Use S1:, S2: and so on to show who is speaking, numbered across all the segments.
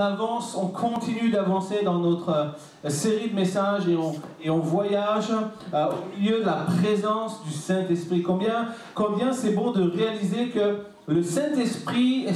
S1: avance, on continue d'avancer dans notre série de messages et on voyage au milieu de la présence du Saint-Esprit. Combien c'est bon de réaliser que le Saint-Esprit,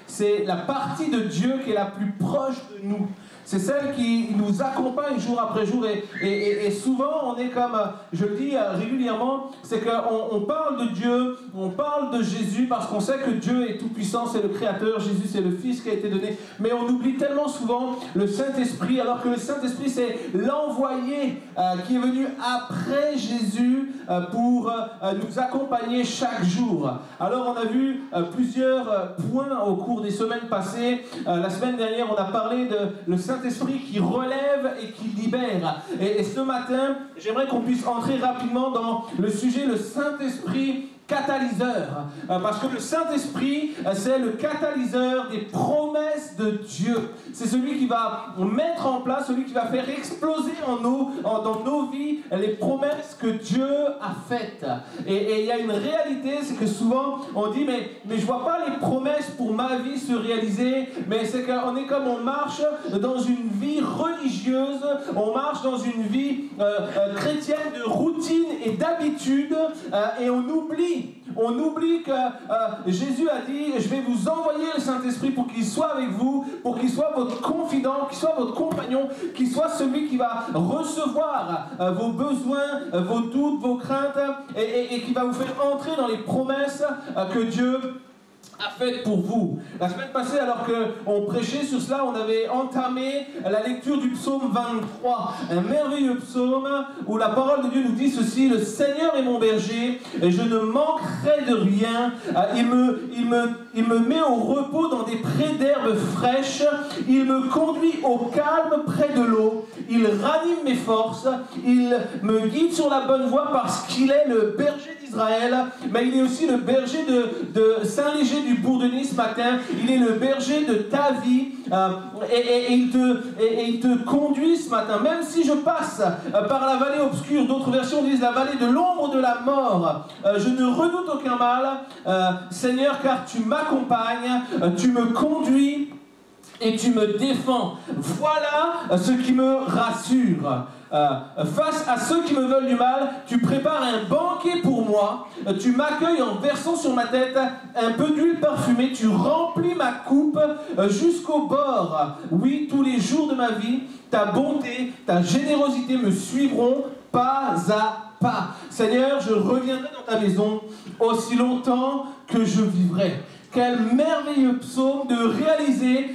S1: c'est la partie de Dieu qui est la plus proche de nous. C'est celle qui nous accompagne jour après jour et souvent on est comme, je le dis régulièrement, c'est qu'on parle de Dieu, on parle de Jésus parce qu'on sait que Dieu est tout-puissant, c'est le Créateur, Jésus c'est le Fils qui a été donné, mais on oublie tellement souvent le Saint-Esprit, alors que le Saint-Esprit c'est l'envoyé qui est venu après Jésus pour nous accompagner chaque jour. Alors on a vu plusieurs points au cours des semaines passées. La semaine dernière on a parlé de le Saint-Esprit qui relève et qui libère. Et ce matin, j'aimerais qu'on puisse entrer rapidement dans le sujet, le Saint-Esprit catalyseur. Parce que le Saint-Esprit, c'est le catalyseur des promesses de Dieu. C'est celui qui va mettre en place, celui qui va faire exploser dans nos vies les promesses que Dieu a faites. Et il y a une réalité, c'est que souvent on dit mais je vois pas les promesses pour ma vie se réaliser, mais c'est qu'on est comme on marche dans une vie religieuse, on marche dans une vie chrétienne de routine et d'habitude, et on oublie que Jésus a dit je vais vous envoyer le Saint-Esprit pour qu'il soit avec vous, pour qu'il soit votre confident, qu'il soit votre compagnon, qu'il soit celui qui va recevoir vos besoins, vos doutes, vos craintes et qui va vous faire entrer dans les promesses que Dieu a fait pour vous. La semaine passée, alors qu'on prêchait sur cela, on avait entamé la lecture du psaume 23, un merveilleux psaume où la parole de Dieu nous dit ceci: le Seigneur est mon berger et je ne manquerai de rien. Il me met au repos dans des prés d'herbes fraîches, il me conduit au calme près de l'eau, il ranime mes forces, il me guide sur la bonne voie parce qu'il est le berger d'Israël, mais il est aussi le berger de Saint-Léger du Bourdonnais ce matin. Il est le berger de ta vie et il te conduit ce matin. Même si je passe par la vallée obscure, d'autres versions disent la vallée de l'ombre de la mort, je ne redoute aucun mal, Seigneur, car tu m'accompagnes, tu me conduis et tu me défends. Voilà ce qui me rassure. Face à ceux qui me veulent du mal, tu prépares un banquet pour moi, tu m'accueilles en versant sur ma tête un peu d'huile parfumée, tu remplis ma coupe jusqu'au bord. Oui, tous les jours de ma vie, ta bonté, ta générosité me suivront pas à pas. Seigneur, je reviendrai dans ta maison aussi longtemps que je vivrai. Quel merveilleux psaume de réaliser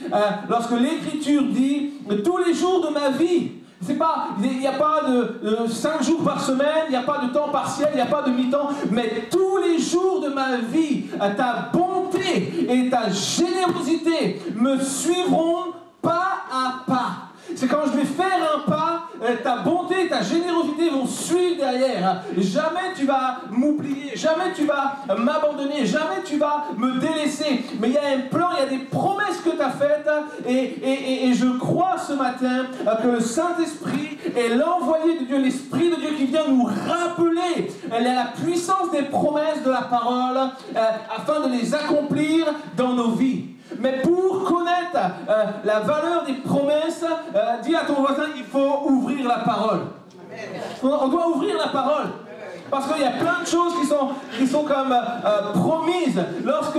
S1: lorsque l'Écriture dit tous les jours de ma vie. Il n'y a pas de 5 jours par semaine, il n'y a pas de temps partiel, il n'y a pas de mi-temps, mais tous les jours de ma vie, ta bonté et ta générosité me suivront pas à pas. C'est quand je vais faire un pas, ta bonté et ta générosité vont suivre derrière. Jamais tu vas m'oublier, jamais tu vas m'abandonner, jamais tu vas me délaisser. Mais il y a un plan, il y a des promesses que tu as faites et je crois ce matin que le Saint-Esprit est l'envoyé de Dieu, l'Esprit de Dieu qui vient nous rappeler la puissance des promesses de la parole afin de les accomplir dans nos vies. Mais pour connaître la valeur des promesses, dis à ton voisin, il faut ouvrir la parole. On doit ouvrir la parole. Parce qu'il y a plein de choses qui sont comme promises. Lorsque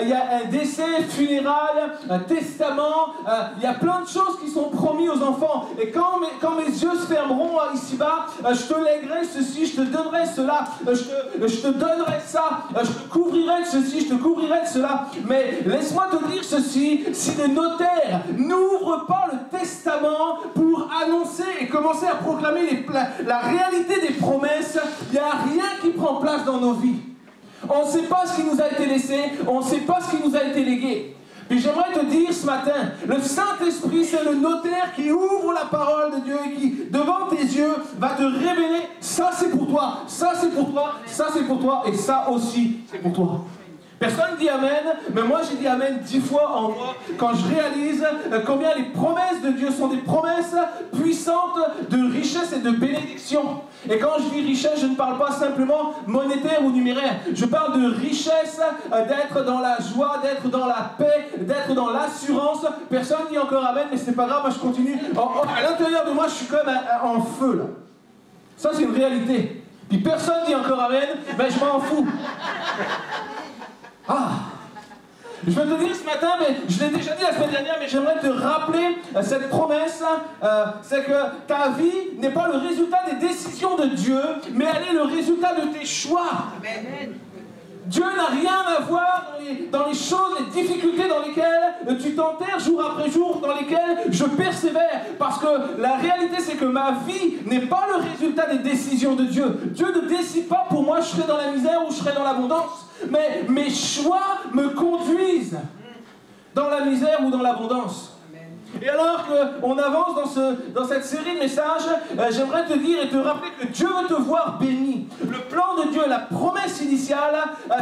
S1: il y a un décès, funérailles, un testament, il y a plein de choses qui sont promises aux enfants. Et quand mes yeux se fermeront ici-bas, je te lèguerai ceci, je te donnerai cela, je te donnerai ça, je te couvrirai de ceci, je te couvrirai de cela. Mais laisse-moi te dire ceci, si le notaire n'ouvre pas le testament pour annoncer et commencer à proclamer la réalité des promesses, il n'y a rien qui prend place dans nos vies. On ne sait pas ce qui nous a été laissé, on ne sait pas ce qui nous a été légué. Puis j'aimerais te dire ce matin, le Saint-Esprit, c'est le notaire qui ouvre la parole de Dieu et qui, devant tes yeux, va te révéler, ça c'est pour toi, ça c'est pour toi, ça c'est pour toi, et ça aussi c'est pour toi. Personne dit Amen, mais moi j'ai dit Amen 10 fois en moi quand je réalise combien les promesses de Dieu sont des promesses puissantes de richesse et de bénédiction. Et quand je dis richesse, je ne parle pas simplement monétaire ou numéraire. Je parle de richesse, d'être dans la joie, d'être dans la paix, d'être dans l'assurance. Personne dit encore Amen, mais c'est pas grave, moi je continue. À l'intérieur de moi, je suis comme en feu là. Ça c'est une réalité. Puis personne dit encore Amen, ben je m'en fous. Ah! Je veux te dire ce matin, mais je l'ai déjà dit la semaine dernière, mais j'aimerais te rappeler cette promesse, c'est que ta vie n'est pas le résultat des décisions de Dieu, mais elle est le résultat de tes choix. Amen. Dieu n'a rien à voir dans les choses, les difficultés dans lesquelles tu t'enterres jour après jour, dans lesquelles je persévère. Parce que la réalité, c'est que ma vie n'est pas le résultat des décisions de Dieu. Dieu ne décide pas pour moi, je serai dans la misère ou je serai dans l'abondance. Mais mes choix me conduisent dans la misère ou dans l'abondance. Et alors qu'on avance dans cette série de messages, j'aimerais te dire et te rappeler que Dieu veut te voir béni. Le plan de Dieu, la promesse initiale,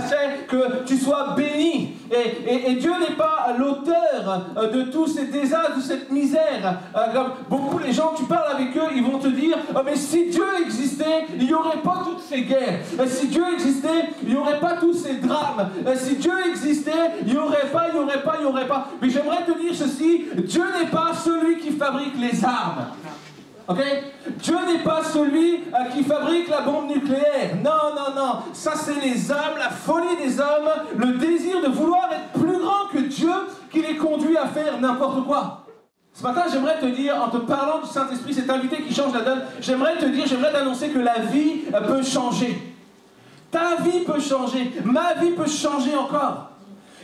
S1: c'est que tu sois béni. Et Dieu n'est pas l'auteur de tous ces désastres, de cette misère. Comme beaucoup les gens, tu parles avec eux, ils vont te dire oh, mais si Dieu existait, il n'y aurait pas toutes ces guerres. Si Dieu existait, il n'y aurait pas tous ces drames. Si Dieu existait, il n'y aurait pas. Mais j'aimerais te dire ceci, Dieu n'est pas celui qui fabrique les armes. Ok? Dieu n'est pas celui qui fabrique la bombe nucléaire. Non. Ça, c'est les hommes, la folie des hommes, le désir de vouloir être plus grand que Dieu qui les conduit à faire n'importe quoi. Ce matin, j'aimerais te dire, en te parlant du Saint-Esprit, cet invité qui change la donne, j'aimerais t'annoncer que la vie peut changer. Ta vie peut changer. Ma vie peut changer encore.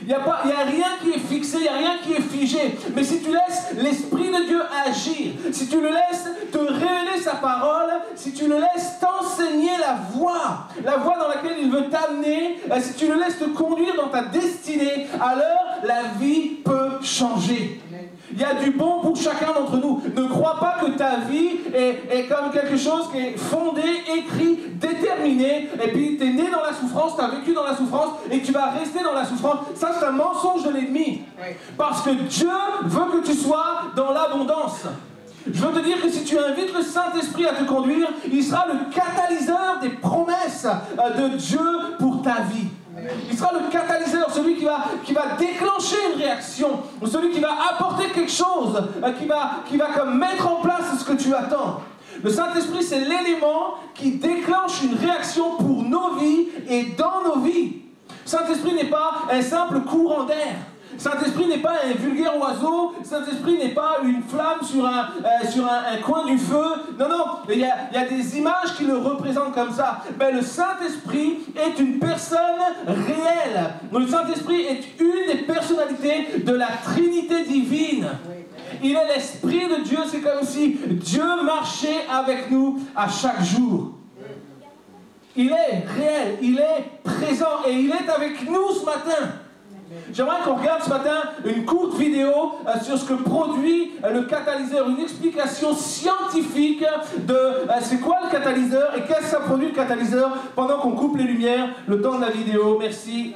S1: Il n'y a rien qui est fixé, il n'y a rien qui est figé. Mais si tu laisses l'Esprit de Dieu agir, si tu le laisses te révéler sa parole, si tu le laisses t'enseigner la voie dans laquelle il veut t'amener, si tu le laisses te conduire dans ta destinée, alors la vie peut changer. Il y a du bon pour chacun d'entre nous. Ne crois pas que ta vie est comme quelque chose qui est fondé, écrit, déterminé, et puis tu es né dans la souffrance, tu as vécu dans la souffrance, et tu vas rester dans la souffrance. Ça, c'est un mensonge de l'ennemi. Parce que Dieu veut que tu sois dans l'abondance. Je veux te dire que si tu invites le Saint-Esprit à te conduire, il sera le catalyseur des promesses de Dieu pour ta vie. Il sera le catalyseur, celui qui va déclencher une réaction, celui qui va apporter quelque chose, qui va comme mettre en place ce que tu attends. Le Saint-Esprit, c'est l'élément qui déclenche une réaction pour nos vies et dans nos vies. Le Saint-Esprit n'est pas un simple courant d'air. Saint-Esprit n'est pas un vulgaire oiseau. Saint-Esprit n'est pas une flamme sur un coin du feu. Non, il y a des images qui le représentent comme ça. Mais le Saint-Esprit est une personne réelle. Le Saint-Esprit est une des personnalités de la Trinité divine. Il est l'Esprit de Dieu. C'est comme si Dieu marchait avec nous à chaque jour. Il est réel, il est présent et il est avec nous ce matin. J'aimerais qu'on regarde ce matin une courte vidéo sur ce que produit le catalyseur, une explication scientifique de c'est quoi le catalyseur et qu'est-ce que ça produit le catalyseur pendant qu'on coupe les lumières, le temps de la vidéo. Merci.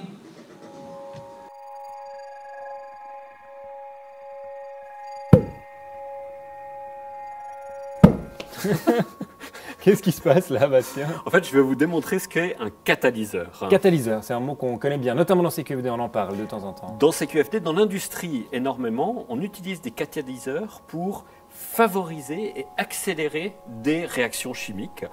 S2: Qu'est-ce qui se passe là, Bastien?
S3: En fait, je vais vous démontrer ce qu'est un catalyseur.
S2: Catalyseur, c'est un mot qu'on connaît bien, notamment dans CQFD, on en parle de temps en temps.
S3: Dans CQFD, dans l'industrie énormément, on utilise des catalyseurs pour favoriser et accélérer des réactions chimiques.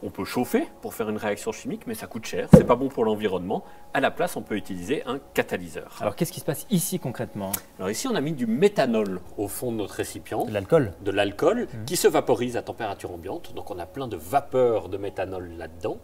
S3: On peut chauffer pour faire une réaction chimique, mais ça coûte cher, c'est pas bon pour l'environnement. À la place, on peut utiliser un catalyseur.
S2: Alors, qu'est-ce qui se passe ici concrètement?
S3: Alors ici, on a mis du méthanol au fond de notre récipient.
S2: De l'alcool?
S3: De l'alcool qui se vaporise à température ambiante. Donc on a plein de vapeur de méthanol là-dedans.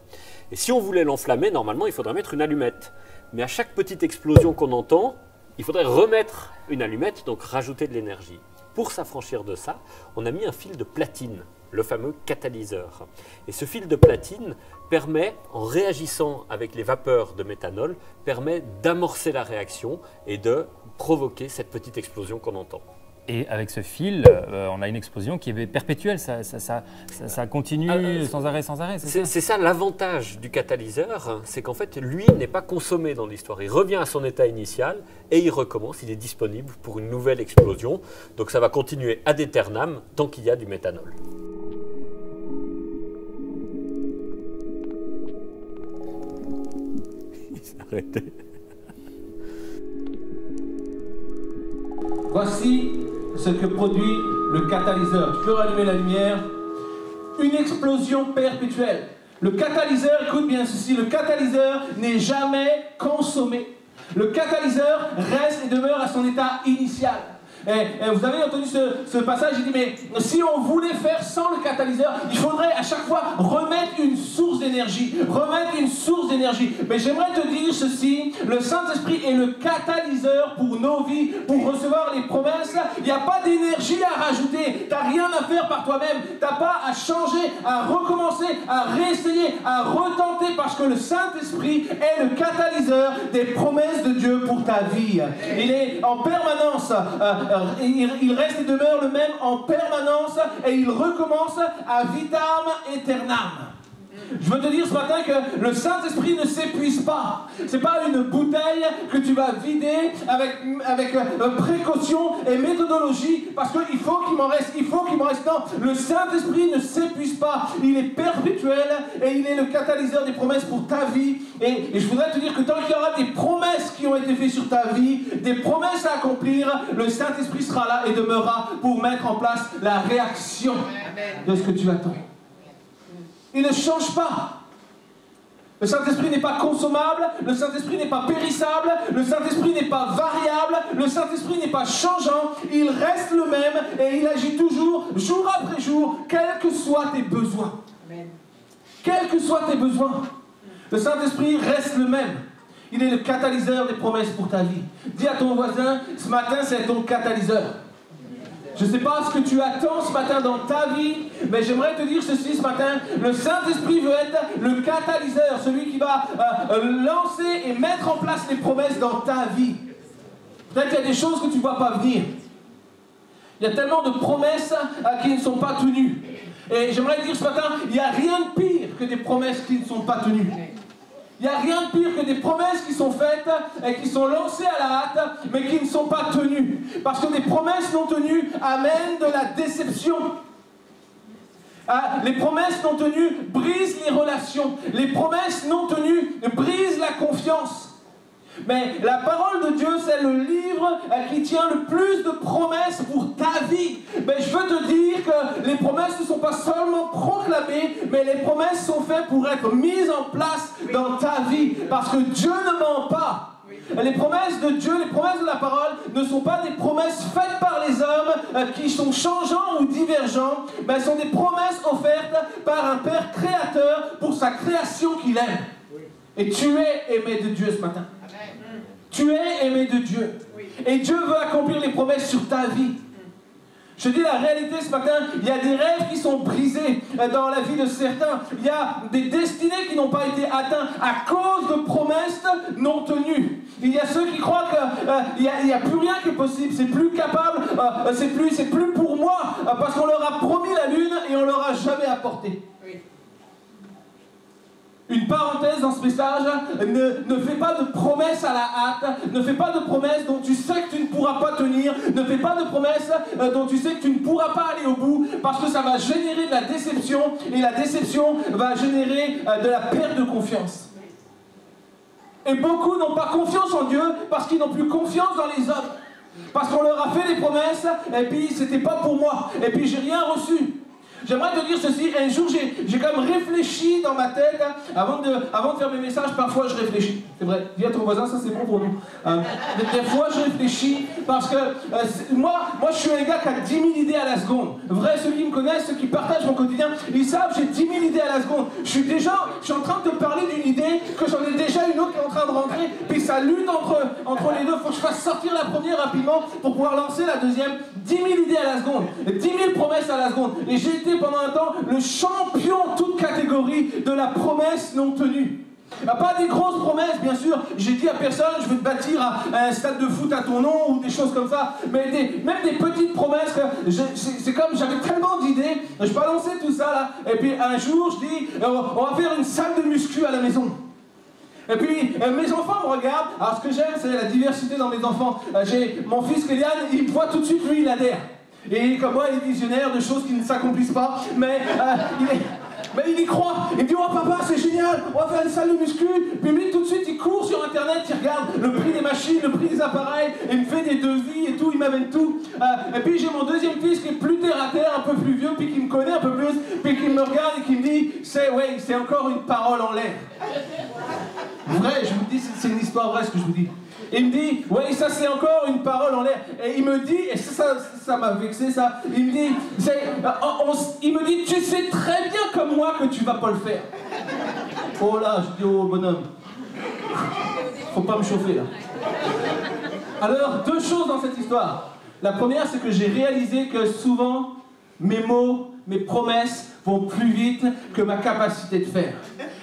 S3: Et si on voulait l'enflammer, normalement, il faudrait mettre une allumette. Mais à chaque petite explosion qu'on entend, il faudrait remettre une allumette, donc rajouter de l'énergie. Pour s'affranchir de ça, on a mis un fil de platine, le fameux catalyseur. Et ce fil de platine permet, en réagissant avec les vapeurs de méthanol, permet d'amorcer la réaction et de provoquer cette petite explosion qu'on entend.
S2: Et avec ce fil, on a une explosion qui est perpétuelle, ça continue sans arrêt, c'est ça?
S3: C'est ça l'avantage du catalyseur, c'est qu'en fait, lui n'est pas consommé dans l'histoire. Il revient à son état initial et il recommence, il est disponible pour une nouvelle explosion. Donc ça va continuer ad aeternam tant qu'il y a du méthanol. Il s'est arrêté.
S1: Voici ce que produit le catalyseur. Tu peux rallumer la lumière. Une explosion perpétuelle. Le catalyseur, écoute bien ceci, le catalyseur n'est jamais consommé. Le catalyseur reste et demeure à son état initial. Et vous avez entendu ce passage, il dit, mais si on voulait faire sans le catalyseur, il faudrait à chaque fois remettre une source d'énergie. Mais j'aimerais te dire ceci, le Saint-Esprit est le catalyseur pour nos vies, pour recevoir les promesses. Il n'y a pas d'énergie à rajouter, tu n'as rien à faire par toi-même, tu n'as pas à changer, à recommencer, à réessayer, à retenter, parce que le Saint-Esprit est le catalyseur des promesses de Dieu pour ta vie. Il est en permanence... il reste et demeure le même en permanence et il recommence à vitam aeternam. Je veux te dire ce matin que le Saint-Esprit ne s'épuise pas. Ce n'est pas une bouteille que tu vas vider avec précaution et méthodologie parce qu'il faut qu'il m'en reste, Non, le Saint-Esprit ne s'épuise pas. Il est perpétuel et il est le catalyseur des promesses pour ta vie. Et je voudrais te dire que tant qu'il y aura des promesses qui ont été faites sur ta vie, des promesses à accomplir, le Saint-Esprit sera là et demeurera pour mettre en place la réaction de ce que tu attends. Il ne change pas. Le Saint-Esprit n'est pas consommable, le Saint-Esprit n'est pas périssable, le Saint-Esprit n'est pas variable, le Saint-Esprit n'est pas changeant, il reste le même et il agit toujours, jour après jour, quels que soient tes besoins. Amen. Quels que soient tes besoins, le Saint-Esprit reste le même. Il est le catalyseur des promesses pour ta vie. Dis à ton voisin, ce matin c'est ton catalyseur. Je ne sais pas ce que tu attends ce matin dans ta vie, mais j'aimerais te dire ceci ce matin. Le Saint-Esprit veut être le catalyseur, celui qui va lancer et mettre en place les promesses dans ta vie. Peut-être qu'il y a des choses que tu ne vois pas venir. Il y a tellement de promesses qui ne sont pas tenues. Et j'aimerais te dire ce matin, il n'y a rien de pire que des promesses qui ne sont pas tenues. Il n'y a rien de pire que des promesses qui sont faites et qui sont lancées à la hâte, mais qui ne sont pas tenues. Parce que des promesses non tenues amènent de la déception. Les promesses non tenues brisent les relations. Les promesses non tenues brisent la confiance. Mais la parole de Dieu, c'est le livre qui tient le plus de promesses pour ta vie. Mais je veux te dire que les promesses ne sont pas seulement proclamées, mais les promesses sont faites pour être mises en place dans ta vie. Parce que Dieu ne ment pas. Les promesses de Dieu, les promesses de la parole ne sont pas des promesses faites par les hommes qui sont changeants ou divergents, mais elles sont des promesses offertes par un Père créateur pour sa création qu'il aime. Et tu es aimé de Dieu ce matin. Tu es aimé de Dieu. Et Dieu veut accomplir les promesses sur ta vie. Je dis la réalité ce matin, il y a des rêves qui sont brisés dans la vie de certains. Il y a des destinées qui n'ont pas été atteintes à cause de promesses non tenues. Il y a ceux qui croient qu'il n'y a plus rien qui est possible, c'est plus capable, c'est plus pour moi, parce qu'on leur a promis la lune et on ne leur a jamais apporté. Une parenthèse dans ce message, ne fais pas de promesses à la hâte, ne fais pas de promesses dont tu sais que tu ne pourras pas tenir, ne fais pas de promesses dont tu sais que tu ne pourras pas aller au bout, parce que ça va générer de la déception, et la déception va générer de la perte de confiance. Et beaucoup n'ont pas confiance en Dieu parce qu'ils n'ont plus confiance dans les hommes. Parce qu'on leur a fait des promesses, et puis c'était pas pour moi, et puis j'ai rien reçu. J'aimerais te dire ceci, un jour j'ai quand même réfléchi dans ma tête, avant de faire mes messages, parfois je réfléchis. C'est vrai, dis à ton voisin, ça c'est bon pour nous. Des fois je réfléchis, parce que moi je suis un gars qui a 10 000 idées à la seconde. Vrai, ceux qui me connaissent, ceux qui partagent mon quotidien, ils savent, j'ai 10 000 idées à la seconde. Je suis en train de te parler d'une idée, que j'en ai déjà une autre qui est en train de rentrer, puis ça lutte entre les deux, il faut que je fasse sortir la première rapidement pour pouvoir lancer la deuxième. 10 000 idées à la seconde, 10 000 promesses à la seconde. Et j'ai été pendant un temps le champion toute catégorie de la promesse non tenue. Pas des grosses promesses, bien sûr. J'ai dit à personne, je vais te bâtir un stade de foot à ton nom ou des choses comme ça. Mais même des petites promesses. C'est comme, j'avais tellement d'idées. Je balançais tout ça là. Et puis un jour, je dis, on va faire une salle de muscu à la maison. Et puis, mes enfants me regardent. Alors, ce que j'aime, c'est la diversité dans mes enfants. J'ai mon fils Kélian, il me voit tout de suite, lui, il adhère. Et comme moi, il est visionnaire de choses qui ne s'accomplissent pas. Mais il y croit. Il me dit, oh papa, c'est génial, on va faire une salle de muscu. Puis lui, tout de suite, il court sur Internet, il regarde le prix des machines, le prix des appareils, et il me fait des devis et tout, il m'amène tout. Et puis j'ai mon deuxième fils qui est plus terre à terre, un peu plus vieux, puis qui me connaît un peu plus, puis qui me regarde et qui me dit, c'est encore une parole en l'air. Vrai, je vous dis, c'est une histoire vraie ce que je vous dis. Il me dit, ouais, ça c'est encore une parole en l'air. Et il me dit, et ça m'a vexé ça, il me dit, tu sais très bien comme moi que tu vas pas le faire. Oh là, je dis, oh bonhomme, faut pas me chauffer là. Alors, deux choses dans cette histoire. La première, c'est que j'ai réalisé que souvent, mes mots, mes promesses vont plus vite que ma capacité de faire.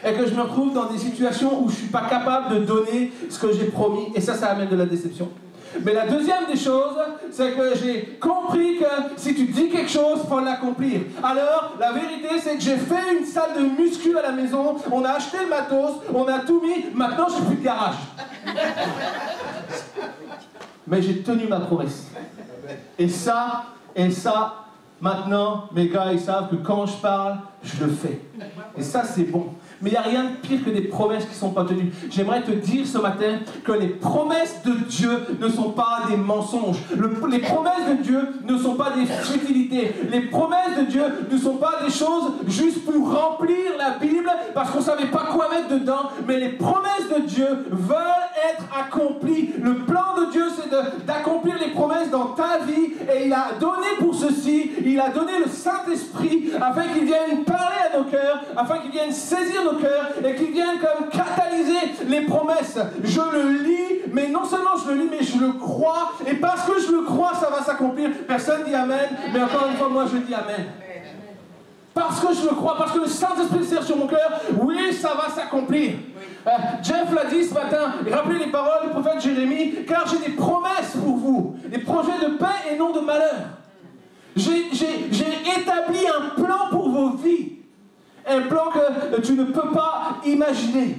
S1: Et que je me retrouve dans des situations où je ne suis pas capable de donner ce que j'ai promis. Et ça amène de la déception. Mais la deuxième des choses, c'est que j'ai compris que si tu dis quelque chose, il faut l'accomplir. Alors, la vérité, c'est que j'ai fait une salle de muscu à la maison, on a acheté le matos, on a tout mis, maintenant j'ai plus de garage. Mais j'ai tenu ma promesse. Et ça, maintenant, mes gars, ils savent que quand je parle, je le fais. Et ça, c'est bon. Mais il n'y a rien de pire que des promesses qui ne sont pas tenues. J'aimerais te dire ce matin que les promesses de Dieu ne sont pas des mensonges. Les promesses de Dieu ne sont pas des futilités. Les promesses de Dieu ne sont pas des choses juste pour remplir la Bible parce qu'on ne savait pas quoi mettre dedans. Mais les promesses de Dieu veulent être accomplies. Le plan de Dieu, c'est d'accomplir les promesses dans ta vie. Et il a donné pour ceci, il a donné le Saint-Esprit afin qu'il vienne parler à nos cœurs, afin qu'il vienne saisir nos cœurs et qui viennent comme catalyser les promesses. Je le lis, mais non seulement je le lis, mais je le crois. Et parce que je le crois, ça va s'accomplir. Personne dit Amen, mais encore une fois, moi je dis Amen. Parce que je le crois, parce que le Saint-Esprit sert sur mon cœur, oui, ça va s'accomplir. Jeff l'a dit ce matin, rappelez les paroles du prophète Jérémie, car j'ai des promesses pour vous, des projets de paix et non de malheur. J'ai établi un plan pour vos vies. Un plan que tu ne peux pas imaginer.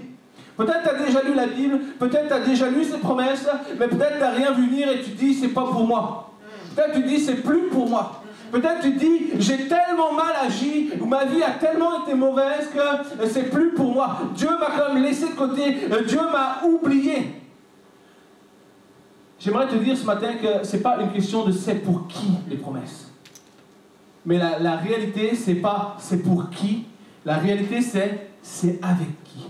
S1: Peut-être tu as déjà lu la Bible, peut-être tu as déjà lu ces promesses, mais peut-être tu n'as rien vu venir et tu te dis c'est pas pour moi. Peut-être tu te dis c'est plus pour moi. Peut-être tu te dis j'ai tellement mal agi, ou ma vie a tellement été mauvaise que c'est plus pour moi. Dieu m'a comme laissé de côté, Dieu m'a oublié. J'aimerais te dire ce matin que ce n'est pas une question de c'est pour qui les promesses. Mais la réalité, c'est pas c'est pour qui. La réalité, c'est avec qui.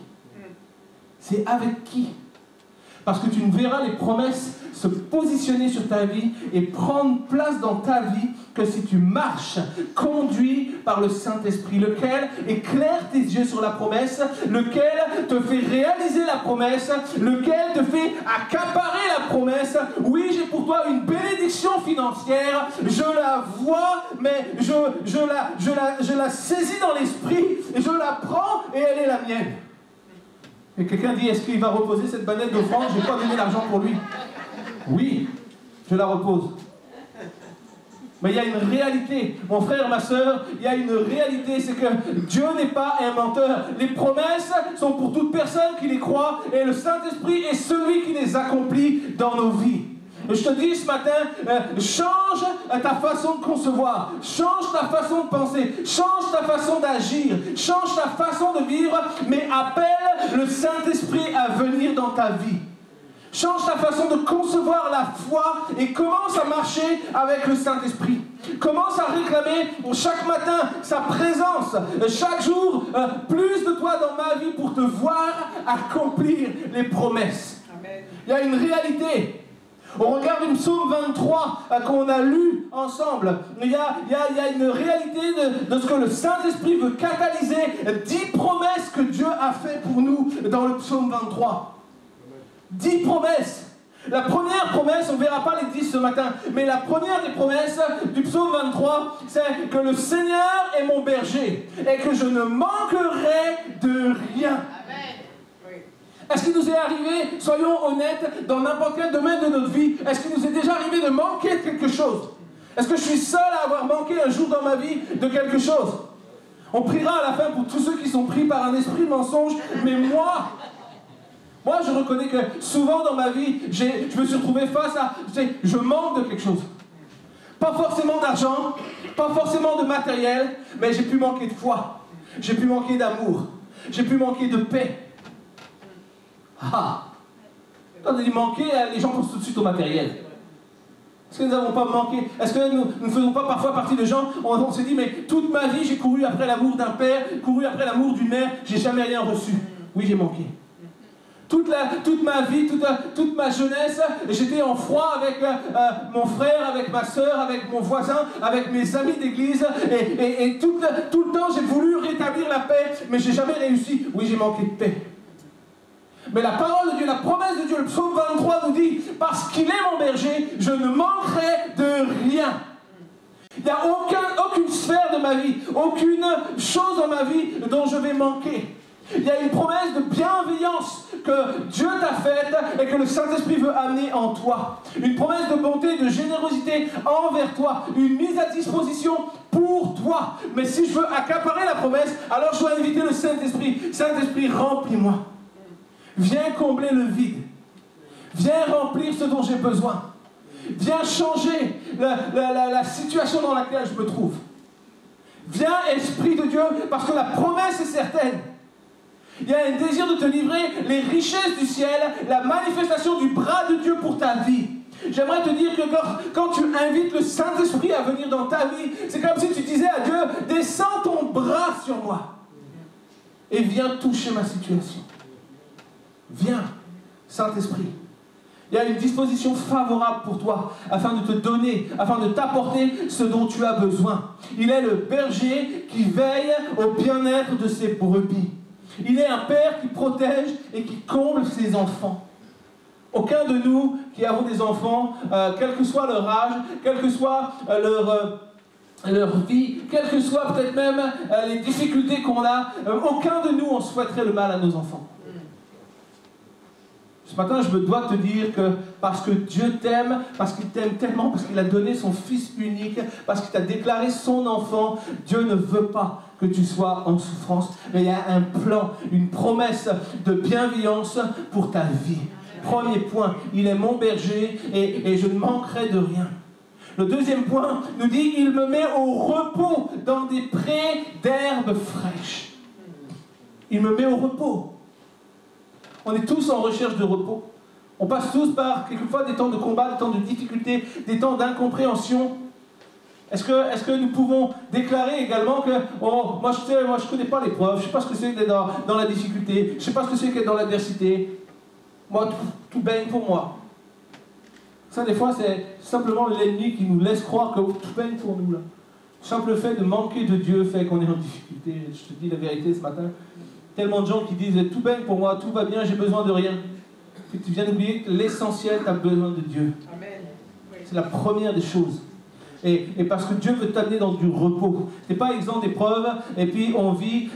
S1: C'est avec qui. Parce que tu ne verras les promesses se positionner sur ta vie et prendre place dans ta vie que si tu marches, conduit par le Saint-Esprit, lequel éclaire tes yeux sur la promesse, lequel te fait réaliser la promesse, lequel te fait accaparer la promesse. Oui, j'ai pour toi une bénédiction financière, je la vois, mais je la saisis dans l'esprit, et je la prends et elle est la mienne. Et quelqu'un dit, est-ce qu'il va reposer cette banette d'offrande? Je n'ai pas donné l'argent pour lui. Oui, je la repose. Mais il y a une réalité, mon frère, ma soeur, il y a une réalité, c'est que Dieu n'est pas un menteur. Les promesses sont pour toute personne qui les croit, et le Saint-Esprit est celui qui les accomplit dans nos vies. Je te dis ce matin, change ta façon de concevoir, change ta façon de penser, change ta façon d'agir, change ta façon de vivre, mais appelle le Saint-Esprit à venir dans ta vie. Change ta façon de concevoir la foi et commence à marcher avec le Saint-Esprit. Commence à réclamer chaque matin sa présence, chaque jour plus de toi dans ma vie pour te voir accomplir les promesses. Amen. Il y a une réalité. On regarde une psaume 23 qu'on a lu ensemble. Il y a une réalité de ce que le Saint-Esprit veut catalyser. 10 promesses que Dieu a fait pour nous dans le psaume 23. 10 promesses. La première promesse, on ne verra pas les 10 ce matin, mais la première des promesses du psaume 23, c'est que le Seigneur est mon berger et que je ne manquerai de rien. Amen. nous est arrivé, soyons honnêtes, dans n'importe quel domaine de notre vie, est-ce qu'il nous est déjà arrivé de manquer de quelque chose? Est-ce que je suis seul à avoir manqué un jour dans ma vie de quelque chose? On priera à la fin pour tous ceux qui sont pris par un esprit de mensonge, mais moi, je reconnais que souvent dans ma vie, je me suis retrouvé face à, je manque de quelque chose. Pas forcément d'argent, pas forcément de matériel, mais j'ai pu manquer de foi, j'ai pu manquer d'amour, j'ai pu manquer de paix. Ah! Quand on dit manquer, les gens pensent tout de suite au matériel. Est-ce que nous n'avons pas manqué? Est-ce que nous ne faisons pas parfois partie de gens, on se dit, mais toute ma vie, j'ai couru après l'amour d'un père, couru après l'amour d'une mère, j'ai jamais rien reçu. Oui, j'ai manqué. Toute ma vie, toute ma jeunesse, j'étais en froid avec mon frère, avec ma soeur, avec mon voisin, avec mes amis d'église, et tout le temps, j'ai voulu rétablir la paix, mais j'ai jamais réussi. Oui, j'ai manqué de paix. Mais la parole de Dieu, la promesse de Dieu, le psaume 23 nous dit, parce qu'il est mon berger, je ne manquerai de rien. Il n'y a aucune sphère de ma vie, aucune chose dans ma vie dont je vais manquer. Il y a une promesse de bienveillance que Dieu t'a faite et que le Saint-Esprit veut amener en toi. Une promesse de bonté, de générosité envers toi. Une mise à disposition pour toi. Mais si je veux accaparer la promesse, alors je dois inviter le Saint-Esprit. Saint-Esprit, remplis-moi. Viens combler le vide. Viens remplir ce dont j'ai besoin. Viens changer la situation dans laquelle je me trouve. Viens, Esprit de Dieu, parce que la promesse est certaine. Il y a un désir de te livrer les richesses du ciel, la manifestation du bras de Dieu pour ta vie. J'aimerais te dire que quand tu invites le Saint-Esprit à venir dans ta vie, c'est comme si tu disais à Dieu, descends ton bras sur moi et viens toucher ma situation. Viens, Saint-Esprit. Il y a une disposition favorable pour toi, afin de te donner, afin de t'apporter ce dont tu as besoin. Il est le berger qui veille au bien-être de ses brebis. Il est un père qui protège et qui comble ses enfants. Aucun de nous qui avons des enfants, quel que soit leur âge, quelle que soit leur vie, quelles que soient peut-être même les difficultés qu'on a, aucun de nous on souhaiterait le mal à nos enfants. Ce matin, je me dois te dire que parce que Dieu t'aime, parce qu'il t'aime tellement, parce qu'il a donné son Fils unique, parce qu'il t'a déclaré son enfant, Dieu ne veut pas que tu sois en souffrance. Mais il y a un plan, une promesse de bienveillance pour ta vie. Premier point, il est mon berger et je ne manquerai de rien. Le deuxième point nous dit, il me met au repos dans des prés d'herbes fraîches. Il me met au repos. On est tous en recherche de repos. On passe tous par, quelquefois, des temps de combat, des temps de difficulté, des temps d'incompréhension. Est-ce que nous pouvons déclarer également que moi je connais pas l'épreuve, je ne sais pas ce que c'est d'être dans la difficulté, je ne sais pas ce que c'est qu'être dans l'adversité. Moi, tout baigne pour moi. Ça, des fois, c'est simplement l'ennemi qui nous laisse croire que tout baigne pour nous. Là. Le simple fait de manquer de Dieu fait qu'on est en difficulté. Je te dis la vérité ce matin. Tellement de gens qui disent « tout baigne pour moi, tout va bien, j'ai besoin de rien ». Puis tu viens d'oublier que l'essentiel, tu as besoin de Dieu. C'est la première des choses. Et parce que Dieu veut t'amener dans du repos. Tu n'es pas exempt d'épreuves, et puis on vit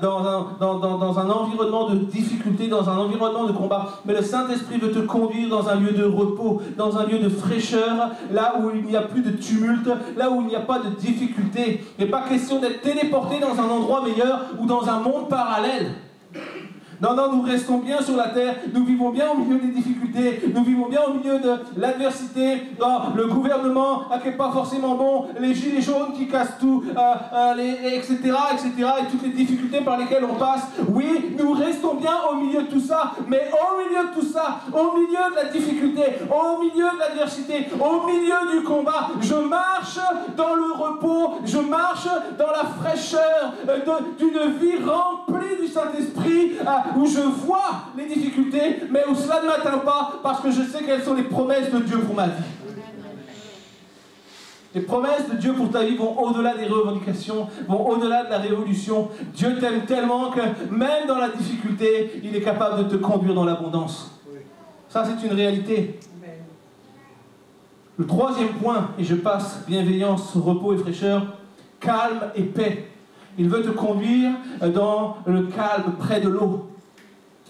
S1: dans un environnement de difficulté, dans un environnement de combat. Mais le Saint-Esprit veut te conduire dans un lieu de repos, dans un lieu de fraîcheur, là où il n'y a plus de tumulte, là où il n'y a pas de difficulté. Il n'est pas question d'être téléporté dans un endroit meilleur ou dans un monde parallèle. Non, nous restons bien sur la terre, nous vivons bien au milieu des difficultés, nous vivons bien au milieu de l'adversité, le gouvernement qui n'est pas forcément bon, les gilets jaunes qui cassent tout, etc., et toutes les difficultés par lesquelles on passe. Oui, nous restons bien au milieu de tout ça, mais au milieu de tout ça, au milieu de la difficulté, au milieu de l'adversité, au milieu du combat, je marche dans le repos, je marche dans la fraîcheur d'une vie remplie du Saint-Esprit, où je vois les difficultés, mais où cela ne m'atteint pas, parce que je sais quelles sont les promesses de Dieu pour ma vie. Les promesses de Dieu pour ta vie vont au-delà des revendications, vont au-delà de la révolution. Dieu t'aime tellement que même dans la difficulté, il est capable de te conduire dans l'abondance. Ça, c'est une réalité. Le troisième point, et je passe, bienveillance, repos et fraîcheur, calme et paix. Il veut te conduire dans le calme, près de l'eau.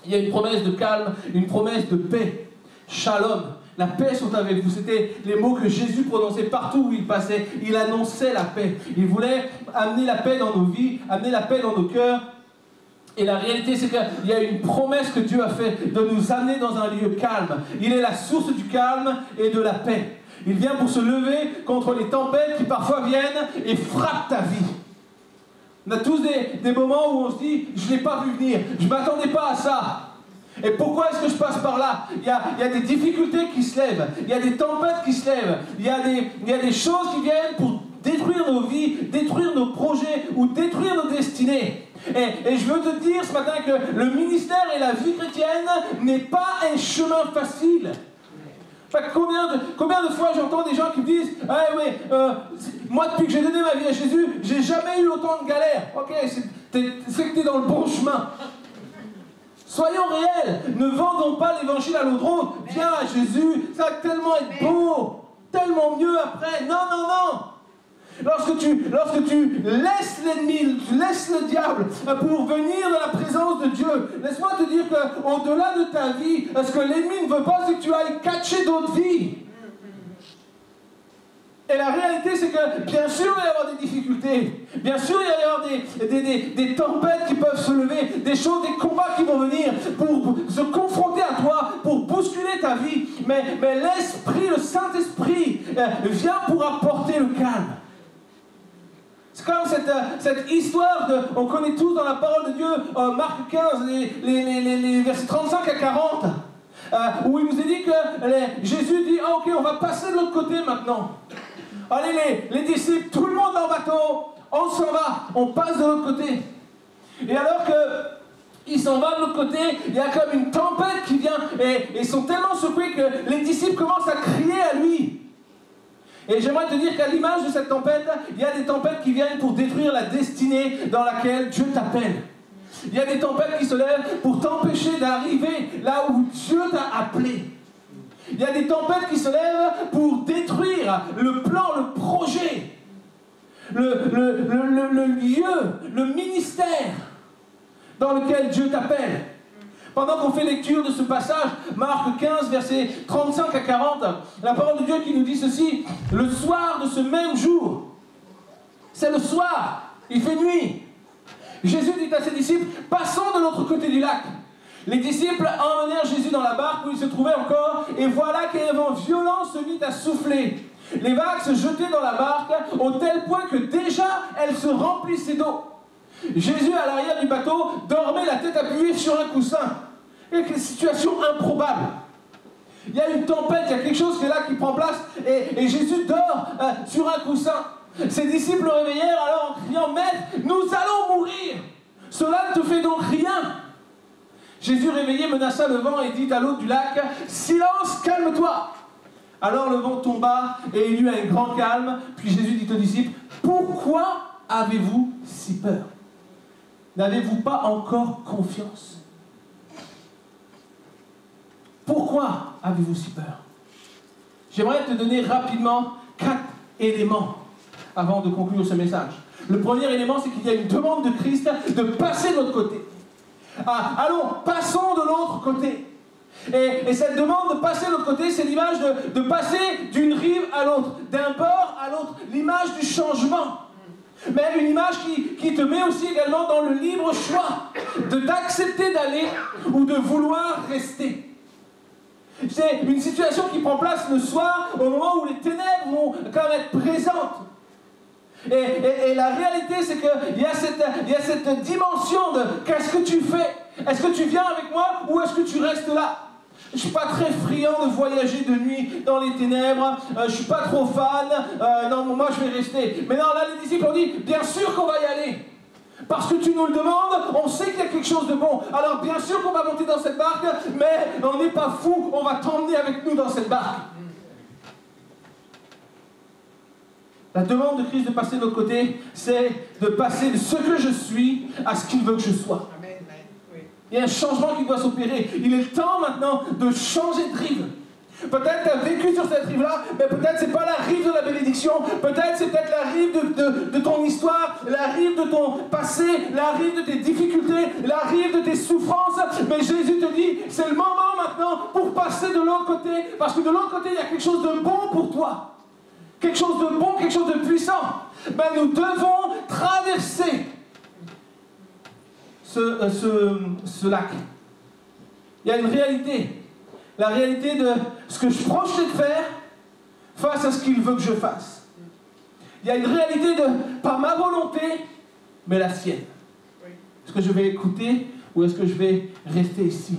S1: il y a une promesse de calme, une promesse de paix. Shalom, la paix soit avec vous. C'était les mots que Jésus prononçait partout où il passait. Il annonçait la paix. Il voulait amener la paix dans nos vies, amener la paix dans nos cœurs. Et la réalité, c'est qu'il y a une promesse que Dieu a faite de nous amener dans un lieu calme. Il est la source du calme et de la paix. Il vient pour se lever contre les tempêtes qui parfois viennent et frappent ta vie. On a tous des moments où on se dit, je ne l'ai pas vu venir, je ne m'attendais pas à ça. Et pourquoi est-ce que je passe par là? Il y a des difficultés qui se lèvent, il y a des tempêtes qui se lèvent, il y a des choses qui viennent pour détruire nos vies, détruire nos projets ou détruire nos destinées. Et je veux te dire ce matin que le ministère et la vie chrétienne n'est pas un chemin facile. Enfin, combien de fois j'entends des gens qui me disent « Ah oui, moi depuis que j'ai donné ma vie à Jésus, j'ai jamais eu autant de galères. » Ok, c'est que tu es dans le bon chemin. Soyons réels, ne vendons pas l'évangile à l'eau de rose. Viens à Jésus, ça va tellement être beau, tellement mieux après. Non, non, non. Lorsque tu laisses l'ennemi, tu laisses le diable pour venir dans la présence de Dieu, laisse-moi te dire qu'au-delà de ta vie, ce que l'ennemi ne veut pas, c'est que tu ailles catcher d'autres vies. Et la réalité, c'est que bien sûr, il va y avoir des difficultés. Bien sûr, il va y avoir des tempêtes qui peuvent se lever, des choses, des combats qui vont venir pour se confronter à toi, pour bousculer ta vie. Mais l'Esprit, le Saint-Esprit, vient pour apporter le calme. C'est comme cette histoire on connaît tous dans la parole de Dieu, Marc 15, les versets 35 à 40, où il nous est dit que Jésus dit, ah, ok, on va passer de l'autre côté maintenant. Allez, les disciples, tout le monde dans le bateau, on s'en va, on passe de l'autre côté. Et alors qu'ils s'en va de l'autre côté, il y a comme une tempête qui vient, et ils sont tellement surpris que les disciples commencent à crier à lui. Et j'aimerais te dire qu'à l'image de cette tempête, il y a des tempêtes qui viennent pour détruire la destinée dans laquelle Dieu t'appelle. Il y a des tempêtes qui se lèvent pour t'empêcher d'arriver là où Dieu t'a appelé. Il y a des tempêtes qui se lèvent pour détruire le plan, le projet, le lieu, le ministère dans lequel Dieu t'appelle. Pendant qu'on fait lecture de ce passage, Marc 15, versets 35 à 40, la parole de Dieu qui nous dit ceci, le soir de ce même jour, c'est le soir, il fait nuit. Jésus dit à ses disciples, passons de l'autre côté du lac. Les disciples emmenèrent Jésus dans la barque où il se trouvait encore, et voilà qu'un vent violent se mit à souffler. Les vagues se jetaient dans la barque, au tel point que déjà elle se remplissait d'eau. Jésus, à l'arrière du bateau, dormait la tête appuyée sur un coussin. Et quelle situation improbable. Il y a une tempête, il y a quelque chose qui est là qui prend place, et Jésus dort sur un coussin. Ses disciples le réveillèrent alors en criant, « Maître, nous allons mourir. Cela ne te fait donc rien. » Jésus réveillé menaça le vent et dit à l'eau du lac, « Silence, calme-toi. » Alors le vent tomba et il y eut un grand calme. Puis Jésus dit aux disciples, « Pourquoi avez-vous si peur? N'avez-vous pas encore confiance? » Pourquoi avez-vous si peur? J'aimerais te donner rapidement 4 éléments avant de conclure ce message. Le premier élément, c'est qu'il y a une demande de Christ de passer de l'autre côté. Allons, passons de l'autre côté. Et cette demande de passer de l'autre côté, c'est l'image de passer d'une rive à l'autre, d'un bord à l'autre, l'image du changement. Mais une image qui te met aussi également dans le libre choix d'accepter d'aller ou de vouloir rester. C'est une situation qui prend place le soir au moment où les ténèbres vont quand même être présentes. Et la réalité, c'est qu'il y a cette dimension de qu'est-ce que tu fais? Est-ce que tu viens avec moi ou est-ce que tu restes là? Je ne suis pas très friand de voyager de nuit dans les ténèbres, je ne suis pas trop fan, non, moi je vais rester. Mais non, là les disciples ont dit, bien sûr qu'on va y aller. Parce que tu nous le demandes, on sait qu'il y a quelque chose de bon. Alors bien sûr qu'on va monter dans cette barque, mais on n'est pas fou, on va t'emmener avec nous dans cette barque. La demande de Christ de passer de l'autre côté, c'est de passer de ce que je suis à ce qu'il veut que je sois. Il y a un changement qui doit s'opérer. Il est le temps maintenant de changer de rive. Peut-être tu as vécu sur cette rive-là, mais peut-être c'est pas la rive de la bénédiction. Peut-être c'est peut-être la rive de ton histoire, la rive de ton passé, la rive de tes difficultés, la rive de tes souffrances. Mais Jésus te dit, c'est le moment maintenant pour passer de l'autre côté, parce que de l'autre côté, il y a quelque chose de bon pour toi. Quelque chose de bon, quelque chose de puissant. Ben, nous devons traverser ce lac. Il y a une réalité. La réalité de ce que je projetais de faire face à ce qu'il veut que je fasse. Il y a une réalité de, pas ma volonté, mais la sienne. Est-ce que je vais écouter ou est-ce que je vais rester ici?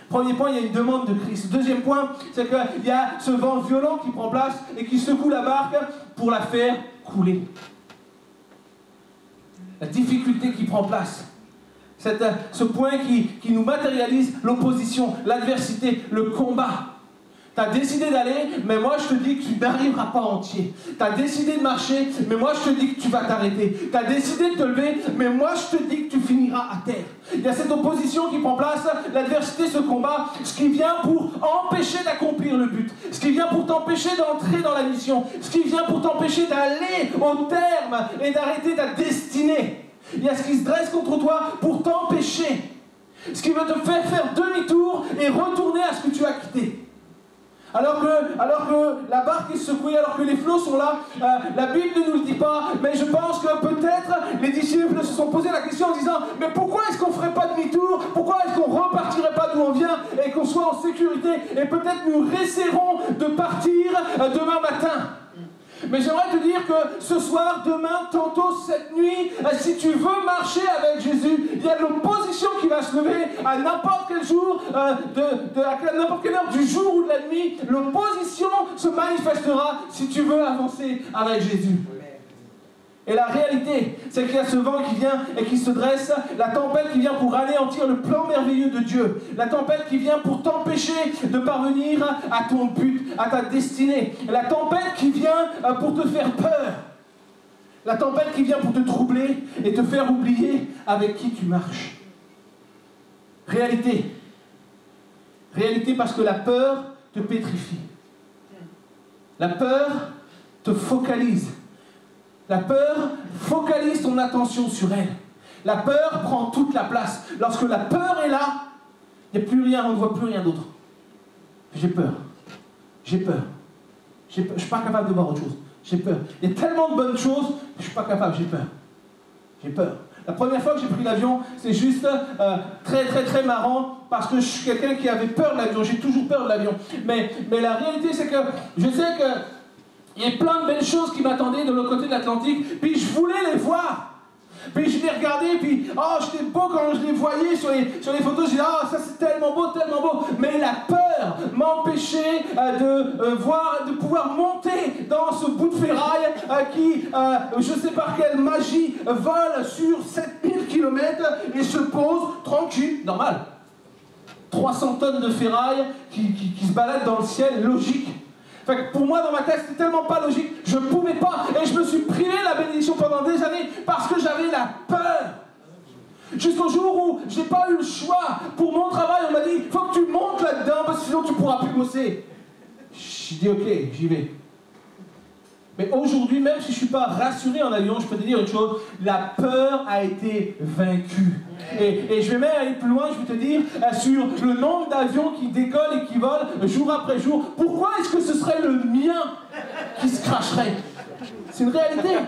S1: Premier point, il y a une demande de Christ. Deuxième point, c'est qu'il y a ce vent violent qui prend place et qui secoue la barque pour la faire couler. La difficulté qui prend place. Ce point qui nous matérialise l'opposition, l'adversité, le combat. Tu as décidé d'aller, mais moi je te dis que tu n'arriveras pas entier. Tu as décidé de marcher, mais moi je te dis que tu vas t'arrêter. Tu as décidé de te lever, mais moi je te dis que tu finiras à terre. Il y a cette opposition qui prend place, l'adversité, ce combat, ce qui vient pour empêcher d'accomplir le but, ce qui vient pour t'empêcher d'entrer dans la mission, ce qui vient pour t'empêcher d'aller au terme et d'arrêter ta destinée. Il y a ce qui se dresse contre toi pour t'empêcher. Ce qui veut te faire demi-tour et retourner à ce que tu as quitté. Alors que la barque est secouée, alors que les flots sont là, la Bible ne nous le dit pas, mais je pense que peut-être les disciples se sont posé la question en disant « Mais pourquoi est-ce qu'on ne ferait pas demi-tour? Pourquoi est-ce qu'on ne repartirait pas d'où on vient et qu'on soit en sécurité? Et peut-être nous essaierons de partir demain matin. » Mais j'aimerais te dire que ce soir, demain, tantôt, cette nuit, si tu veux marcher avec Jésus, il y a de l'opposition qui va se lever à n'importe quel jour, à n'importe quelle heure du jour ou de la nuit. L'opposition se manifestera si tu veux avancer avec Jésus. Et la réalité, c'est qu'il y a ce vent qui vient et qui se dresse, la tempête qui vient pour anéantir le plan merveilleux de Dieu, la tempête qui vient pour t'empêcher de parvenir à ton but, à ta destinée, la tempête qui vient pour te faire peur, la tempête qui vient pour te troubler et te faire oublier avec qui tu marches. Réalité. Réalité parce que la peur te pétrifie. La peur te focalise. La peur focalise ton attention sur elle. La peur prend toute la place. Lorsque la peur est là, il n'y a plus rien, on ne voit plus rien d'autre. J'ai peur. J'ai peur. Je ne suis pas capable de voir autre chose. J'ai peur. Il y a tellement de bonnes choses, je ne suis pas capable, j'ai peur. J'ai peur. La première fois que j'ai pris l'avion, c'est juste très marrant parce que je suis quelqu'un qui avait peur de l'avion. J'ai toujours peur de l'avion. Mais la réalité, c'est que je sais que il y a plein de belles choses qui m'attendaient de l'autre côté de l'Atlantique, puis je voulais les voir. Puis je les regardais, puis oh, j'étais beau quand je les voyais sur les photos. Je disais, oh, ça c'est tellement beau, tellement beau. Mais la peur m'empêchait de pouvoir monter dans ce bout de ferraille qui, je ne sais par quelle magie, vole sur 7000 km et se pose tranquille, normal. 300 tonnes de ferraille qui se baladent dans le ciel, logique. Fait que pour moi, dans ma tête, c'était tellement pas logique, je ne pouvais pas. Et je me suis privé la bénédiction pendant des années parce que j'avais la peur. Jusqu'au jour où je n'ai pas eu le choix. Pour mon travail, on m'a dit, il faut que tu montes là-dedans parce que sinon tu ne pourras plus bosser. J'ai dit, ok, j'y vais. Mais aujourd'hui, même si je ne suis pas rassuré en avion, je peux te dire une chose, la peur a été vaincue. Et je vais même aller plus loin, je vais te dire, sur le nombre d'avions qui décollent et qui volent jour après jour. Pourquoi est-ce que ce serait le mien qui se cracherait? C'est une réalité.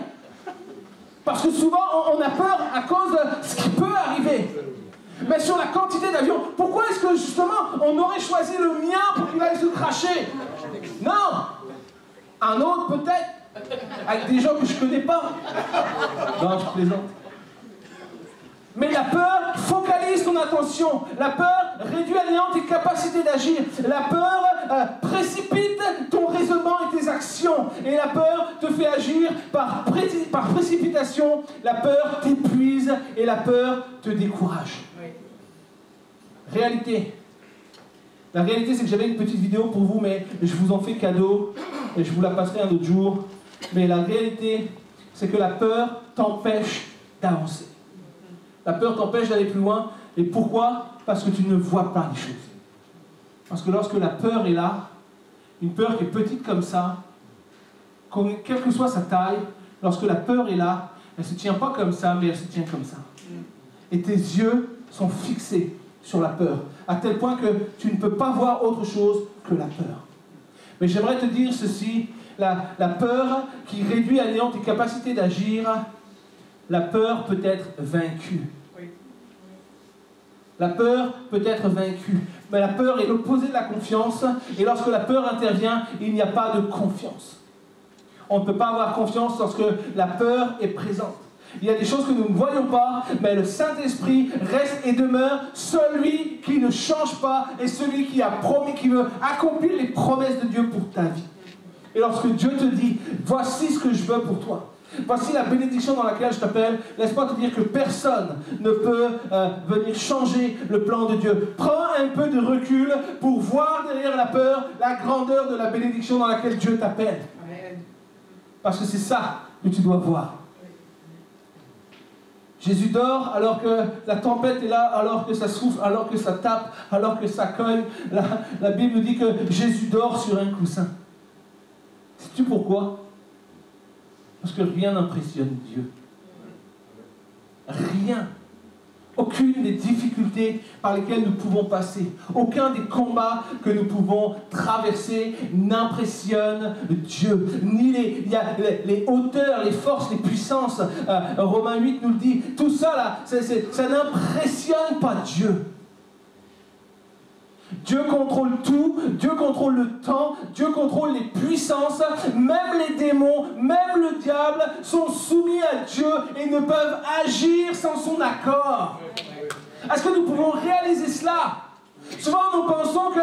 S1: Parce que souvent, on a peur à cause de ce qui peut arriver. Mais sur la quantité d'avions, pourquoi est-ce que justement, on aurait choisi le mien pour qu'il aille se cracher? Non! Un autre peut-être, avec des gens que je ne connais pas. Non, je plaisante. Mais la peur focalise ton attention. La peur réduit à néant tes capacités d'agir. La peur précipite ton raisonnement et tes actions. Et la peur te fait agir par précipitation. La peur t'épuise et la peur te décourage. Oui. Réalité. La réalité, c'est que j'avais une petite vidéo pour vous, mais je vous en fais cadeau et je vous la passerai un autre jour. Mais la réalité, c'est que la peur t'empêche d'avancer. La peur t'empêche d'aller plus loin. Et pourquoi? Parce que tu ne vois pas les choses. Parce que lorsque la peur est là, Une peur qui est petite comme ça, quelle que soit sa taille, lorsque la peur est là, elle ne se tient pas comme ça, mais elle se tient comme ça. Et tes yeux sont fixés sur la peur, à tel point que tu ne peux pas voir autre chose que la peur. Mais j'aimerais te dire ceci, la peur qui réduit à néant tes capacités d'agir, la peur peut être vaincue. La peur peut être vaincue. Mais la peur est l'opposé de la confiance. Et lorsque la peur intervient, il n'y a pas de confiance. On ne peut pas avoir confiance lorsque la peur est présente. Il y a des choses que nous ne voyons pas, mais le Saint-Esprit reste et demeure celui qui ne change pas et celui qui a promis, qui veut accomplir les promesses de Dieu pour ta vie. Et lorsque Dieu te dit, voici ce que je veux pour toi, voici la bénédiction dans laquelle je t'appelle, laisse-moi te dire que personne ne peut venir changer le plan de Dieu. Prends un peu de recul pour voir derrière la peur la grandeur de la bénédiction dans laquelle Dieu t'appelle. Parce que c'est ça que tu dois voir. Jésus dort alors que la tempête est là, alors que ça souffle, alors que ça tape, alors que ça cogne. La Bible nous dit que Jésus dort sur un coussin. Sais-tu pourquoi? Parce que rien n'impressionne Dieu. Rien. Aucune des difficultés par lesquelles nous pouvons passer, aucun des combats que nous pouvons traverser n'impressionne Dieu. Ni les hauteurs, les forces, les puissances. Romains 8 nous le dit. Tout ça, là, ça n'impressionne pas Dieu. Dieu contrôle tout, Dieu contrôle le temps, Dieu contrôle les puissances, même les démons, même le diable sont soumis à Dieu et ne peuvent agir sans son accord. Est-ce que nous pouvons réaliser cela? Souvent nous pensons que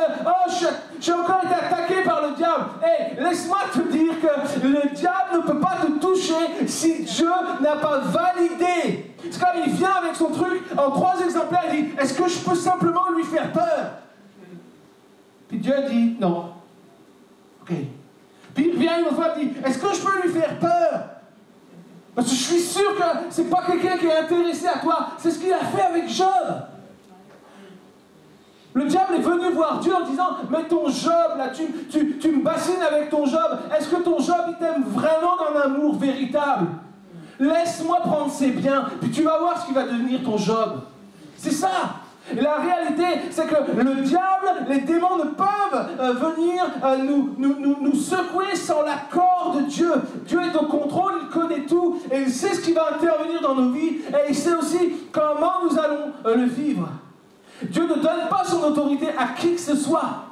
S1: j'ai encore été attaqué par le diable. Hey, laisse-moi te dire que le diable ne peut pas te toucher si Dieu n'a pas validé. C'est comme il vient avec son truc en 3 exemplaires, il dit, est-ce que je peux simplement lui faire peur? Puis Dieu dit non. Ok. Puis il vient une autre fois et dit, est-ce que je peux lui faire peur? Parce que je suis sûr que c'est pas quelqu'un qui est intéressé à toi. C'est ce qu'il a fait avec Job. Le diable est venu voir Dieu en disant, mais ton Job, là, tu me bassines avec ton Job. Est-ce que ton Job, il t'aime vraiment d'un amour véritable? Laisse-moi prendre ses biens, puis tu vas voir ce qui va devenir ton Job. C'est ça. Et la réalité, c'est que le diable, les démons ne peuvent venir nous secouer sans l'accord de Dieu. Dieu est au contrôle, il connaît tout, et il sait ce qui va intervenir dans nos vies, et il sait aussi comment nous allons le vivre. Dieu ne donne pas son autorité à qui que ce soit.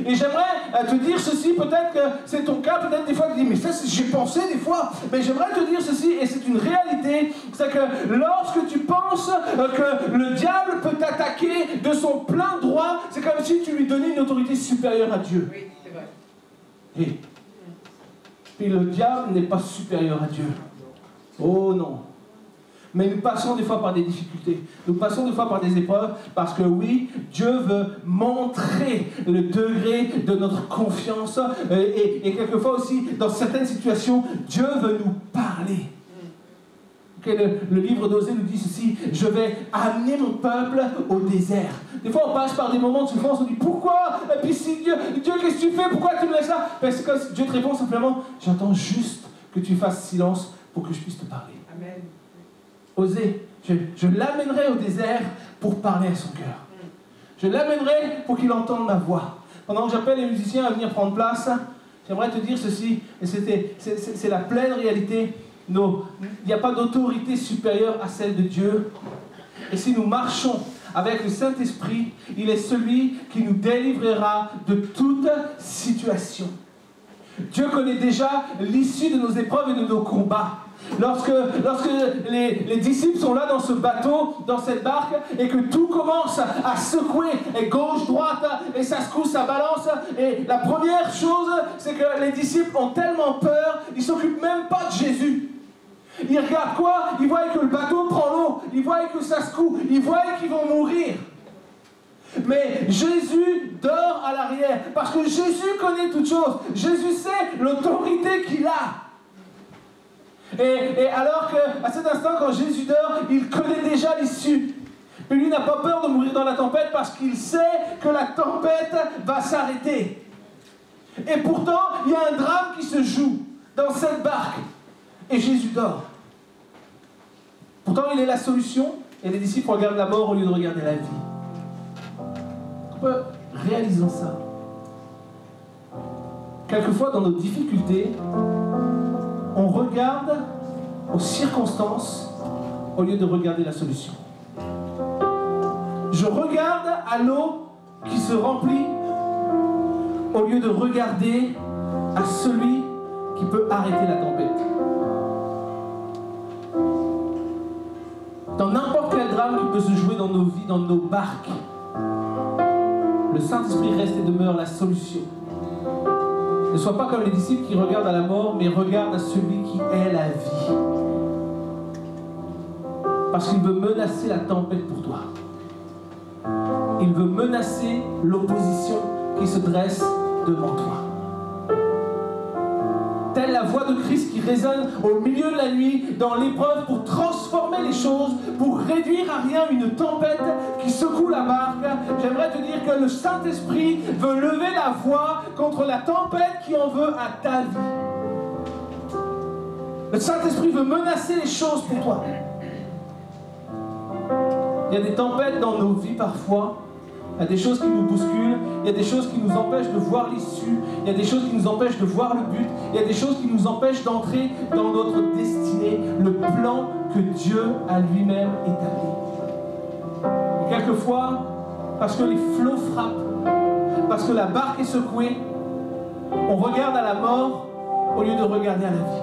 S1: Et j'aimerais te dire ceci, peut-être que c'est ton cas, peut-être des fois tu dis, mais ça j'ai pensé des fois, mais j'aimerais te dire ceci, et c'est une réalité, c'est que lorsque tu penses que le diable peut t'attaquer de son plein droit, c'est comme si tu lui donnais une autorité supérieure à Dieu.
S4: Oui, c'est vrai.
S1: Et le diable n'est pas supérieur à Dieu. Oh non. Mais nous passons des fois par des difficultés. Nous passons des fois par des épreuves parce que oui, Dieu veut montrer le degré de notre confiance et quelquefois aussi, dans certaines situations, Dieu veut nous parler. Le livre d'Osée nous dit ceci, je vais amener mon peuple au désert. Des fois, on passe par des moments de souffrance, on dit pourquoi? Et puis si Dieu, qu'est-ce que tu fais? Pourquoi tu me laisses là? Parce que Dieu te répond simplement, j'attends juste que tu fasses silence pour que je puisse te parler.
S4: Amen.
S1: Osée, je l'amènerai au désert pour parler à son cœur. Je l'amènerai pour qu'il entende ma voix. Pendant que j'appelle les musiciens à venir prendre place, j'aimerais te dire ceci, et c'est la pleine réalité. Il n'y a pas d'autorité supérieure à celle de Dieu. Et si nous marchons avec le Saint-Esprit, il est celui qui nous délivrera de toute situation. Dieu connaît déjà l'issue de nos épreuves et de nos combats. Lorsque les disciples sont là dans ce bateau, dans cette barque, et que tout commence à secouer, et gauche, droite, et ça secoue, ça balance, et la première chose, c'est que les disciples ont tellement peur, ils ne s'occupent même pas de Jésus. Ils regardent quoi? Ils voient que le bateau prend l'eau, ils voient que ça secoue, ils voient qu'ils vont mourir. Mais Jésus dort à l'arrière, parce que Jésus connaît toutes choses. Jésus sait l'autorité qu'il a. Et alors qu'à cet instant, quand Jésus dort, il connaît déjà l'issue. Mais lui n'a pas peur de mourir dans la tempête parce qu'il sait que la tempête va s'arrêter. Et pourtant, il y a un drame qui se joue dans cette barque. Et Jésus dort. Pourtant, il est la solution. Et les disciples regardent la mort au lieu de regarder la vie. On peut réaliser ça. Quelquefois, dans nos difficultés, on regarde aux circonstances au lieu de regarder la solution. Je regarde à l'eau qui se remplit au lieu de regarder à celui qui peut arrêter la tempête. Dans n'importe quel drame qui peut se jouer dans nos vies, dans nos barques, le Saint-Esprit reste et demeure la solution. Ne sois pas comme les disciples qui regardent à la mort, mais regarde à celui qui est la vie. Parce qu'il veut menacer la tempête pour toi. Il veut menacer l'opposition qui se dresse devant toi. Telle la voix de Christ qui résonne au milieu de la nuit, dans l'épreuve, pour transformer les choses, pour réduire à rien une tempête qui secoue la barque. J'aimerais te dire que le Saint-Esprit veut lever la voix contre la tempête qui en veut à ta vie. Le Saint-Esprit veut menacer les choses pour toi. Il y a des tempêtes dans nos vies parfois. Il y a des choses qui nous bousculent, il y a des choses qui nous empêchent de voir l'issue, il y a des choses qui nous empêchent de voir le but, il y a des choses qui nous empêchent d'entrer dans notre destinée, le plan que Dieu a lui-même établi. Et quelquefois, parce que les flots frappent, parce que la barque est secouée, on regarde à la mort au lieu de regarder à la vie.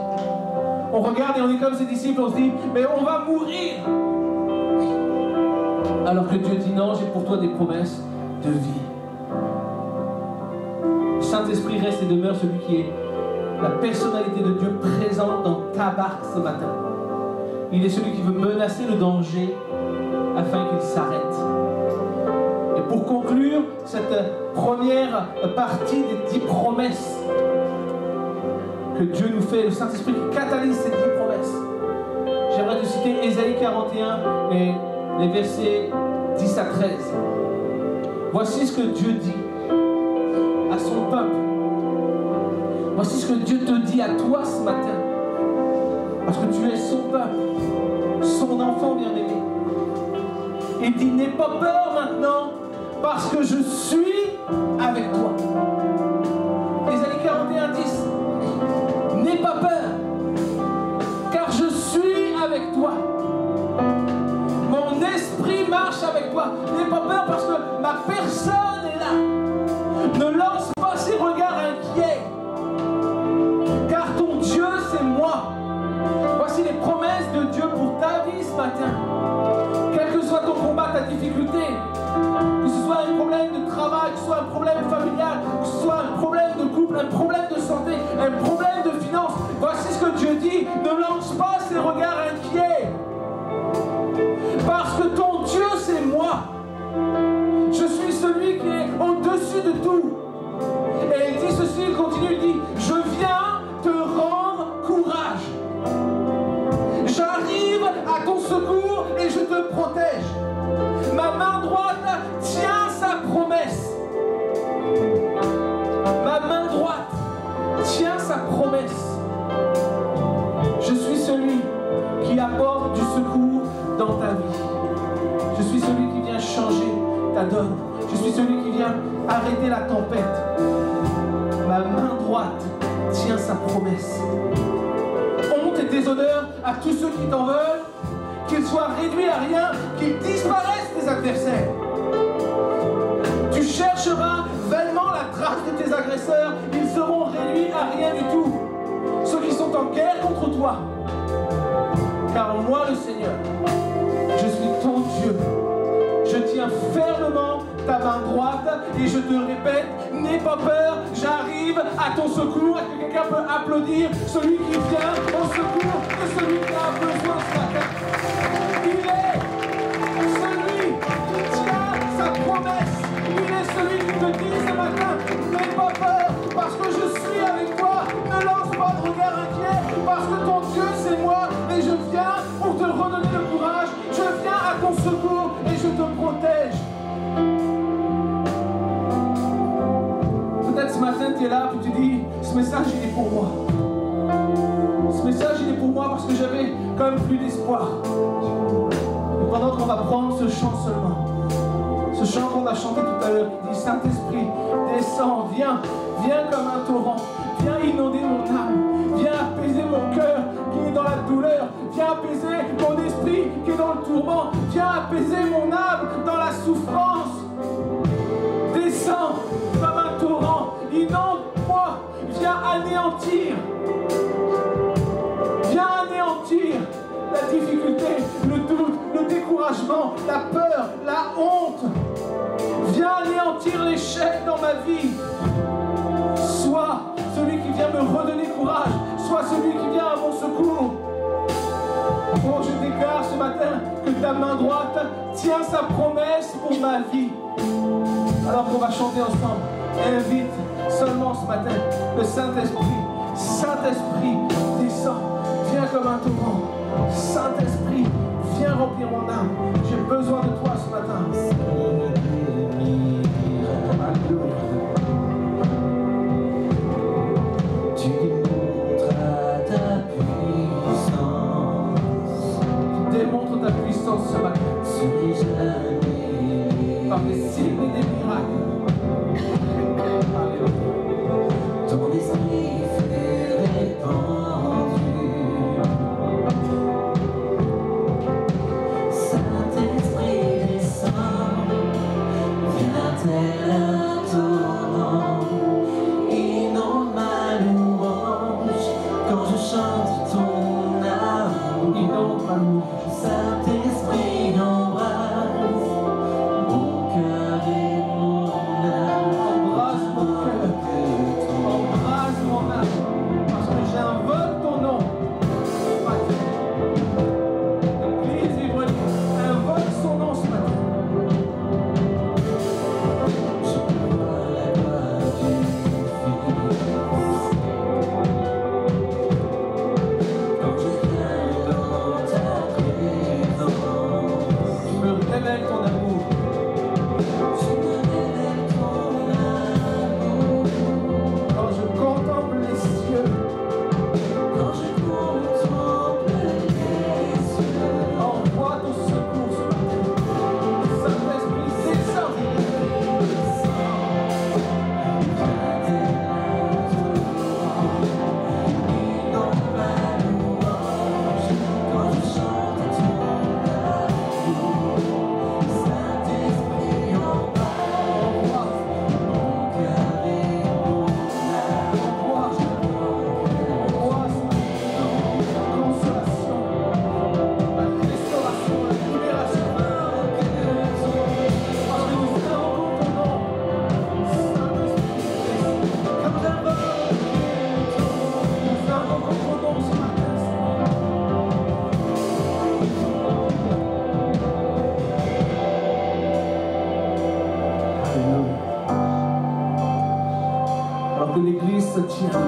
S1: On regarde et on est comme ses disciples, on se dit, mais on va mourir. Alors que Dieu dit non, j'ai pour toi des promesses de vie. Le Saint-Esprit reste et demeure celui qui est la personnalité de Dieu présente dans ta barque ce matin. Il est celui qui veut menacer le danger afin qu'il s'arrête. Et pour conclure cette première partie des 10 promesses que Dieu nous fait, le Saint-Esprit qui catalyse ces 10 promesses, j'aimerais te citer Ésaïe 41 et les versets 10 à 13. Voici ce que Dieu dit à son peuple. Voici ce que Dieu te dit à toi ce matin. Parce que tu es son peuple, son enfant bien-aimé. Il dit, n'aie pas peur maintenant, parce que je suis avec toi. Ésaïe 41, 10. N'aie pas peur, car je suis avec toi. Mon esprit marche avec toi. N'aie pas peur parce que ma personne est là. Ne lance pas ses regards inquiets. Car ton Dieu, c'est moi. Voici les promesses de Dieu pour ta vie ce matin. Quel que soit ton combat, ta difficulté, que ce soit un problème de travail, que ce soit un problème familial, que ce soit un problème de couple, un problème de santé, un problème de finances, voici ce que Dieu dit. Ne lance pas ses regards inquiets. Parce que ton Dieu, c'est moi. Je suis celui qui est au-dessus de tout. Et il dit ceci, il continue, il dit, je viens te rendre courage. J'arrive à ton secours et je te protège. Ma main droite tient sa promesse. Ma main droite tient sa promesse. Je suis celui qui apporte du secours dans ta vie. Je suis celui qui vient changer ta donne. Je suis celui qui vient arrêter la tempête. Ma main droite tient sa promesse. Honte et déshonneur à tous ceux qui t'en veulent, qu'ils soient réduits à rien, qu'ils disparaissent tes adversaires. Tu chercheras vainement la trace de tes agresseurs, ils seront réduits à rien du tout. Ceux qui sont en guerre contre toi. Car moi, le Seigneur, je suis ton Dieu. Je tiens fermement ta main droite et je te répète, n'aie pas peur, j'arrive à ton secours. Est-ce que quelqu'un peut applaudir celui qui vient au secours de celui qui a besoin ce matin? Il est celui qui tient sa promesse. Il est celui qui te dit ce matin, n'aie pas peur parce que je suis avec toi. Ne lance pas de regard inquiet parce que ton Dieu c'est moi et je viens pour te redonner le courage. Je viens à ton secours et je te protège. Peut-être ce matin tu es là et tu message, il est pour moi. Ce message, il est pour moi parce que j'avais quand même plus d'espoir. Et pendant qu'on va prendre ce chant seulement, ce chant qu'on a chanté tout à l'heure, qui dit Saint-Esprit, descends, viens, viens comme un torrent, viens inonder mon âme, viens apaiser mon cœur qui est dans la douleur, viens apaiser mon esprit qui est dans le tourment, viens apaiser mon âme dans la souffrance. Descends comme un torrent, inonde-moi, viens anéantir. Viens anéantir la difficulté, le doute, le découragement, la peur, la honte. Viens anéantir l'échec dans ma vie. Sois celui qui vient me redonner courage. Sois celui qui vient à mon secours. Oh, je déclare ce matin que ta main droite tient sa promesse pour ma vie. Alors qu'on va chanter ensemble, invite seulement ce matin le Saint-Esprit. Saint-Esprit, descends, viens comme un torrent. Saint-Esprit, viens remplir mon âme. J'ai besoin de toi ce matin. Alléluia.
S4: Tu démontres ta puissance.
S1: Tu démontres ta puissance ce matin. Par des signes et des miracles. Alléluia.
S4: Ton esprit fut répandu. Saint-Esprit descend, viens tel un torrent, inonde ma louange quand je chante ton amour.
S1: Inonde ma louange.
S4: Saint-Esprit embrasse mon cœur et mon âme.
S1: Embrasse mon cœur. Embrasse mon âme. Parce que j'invoque ton nom. L'église Ivreline invoque son nom ce matin.
S4: Je vois la gloire du Fils. Quand je viens dans ta présence,
S1: Tu me révèles ton amour.
S4: tu me révèles ton amour.
S1: Quand je contemple les cieux,
S4: Quand je contemple les cieux,
S1: envoie ton secours ce matin. Saint-Esprit, descends.
S4: inonde ma louange quand je chante ton amour. Saint-Esprit embrasse mon cœur et mon âme.
S1: Envoie la consolation, la restauration, la libération. Parce que nous invoquons ton nom. Saint-Esprit, comme j'invoque, nous invoquons ton nom ce matin. Alléluia. Alors que l'Église se tient,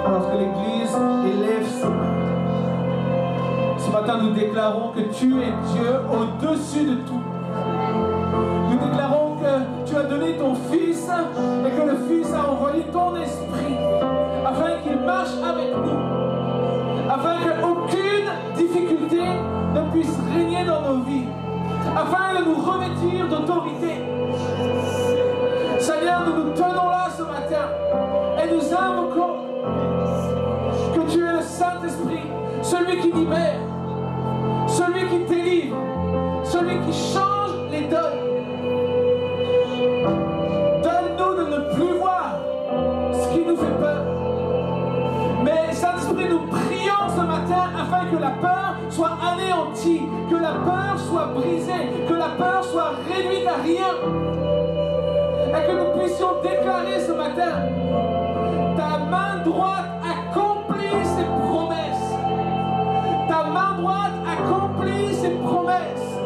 S1: alors que l'Église élève sa main, ce matin nous déclarons que tu es Dieu au-dessus de tout. Nous déclarons que tu as donné ton Fils et que le Fils a envoyé ton Esprit afin qu'il marche avec nous, afin qu'aucune difficulté ne puisse régner dans nos vies, afin de nous revêtir d'autorité. Seigneur, nous nous tenons là ce matin et nous invoquons que tu es le Saint-Esprit, celui qui libère, celui qui délivre, celui qui change les donnes. Donne-nous de ne plus voir ce qui nous fait peur. Mais Saint-Esprit, nous prions ce matin afin que la peur soit anéantie, que la peur soit brisée, que la peur soit réduite à rien. Et que nous puissions déclarer ce matin, ta main droite accomplit ses promesses. Ta main droite accomplit ses promesses.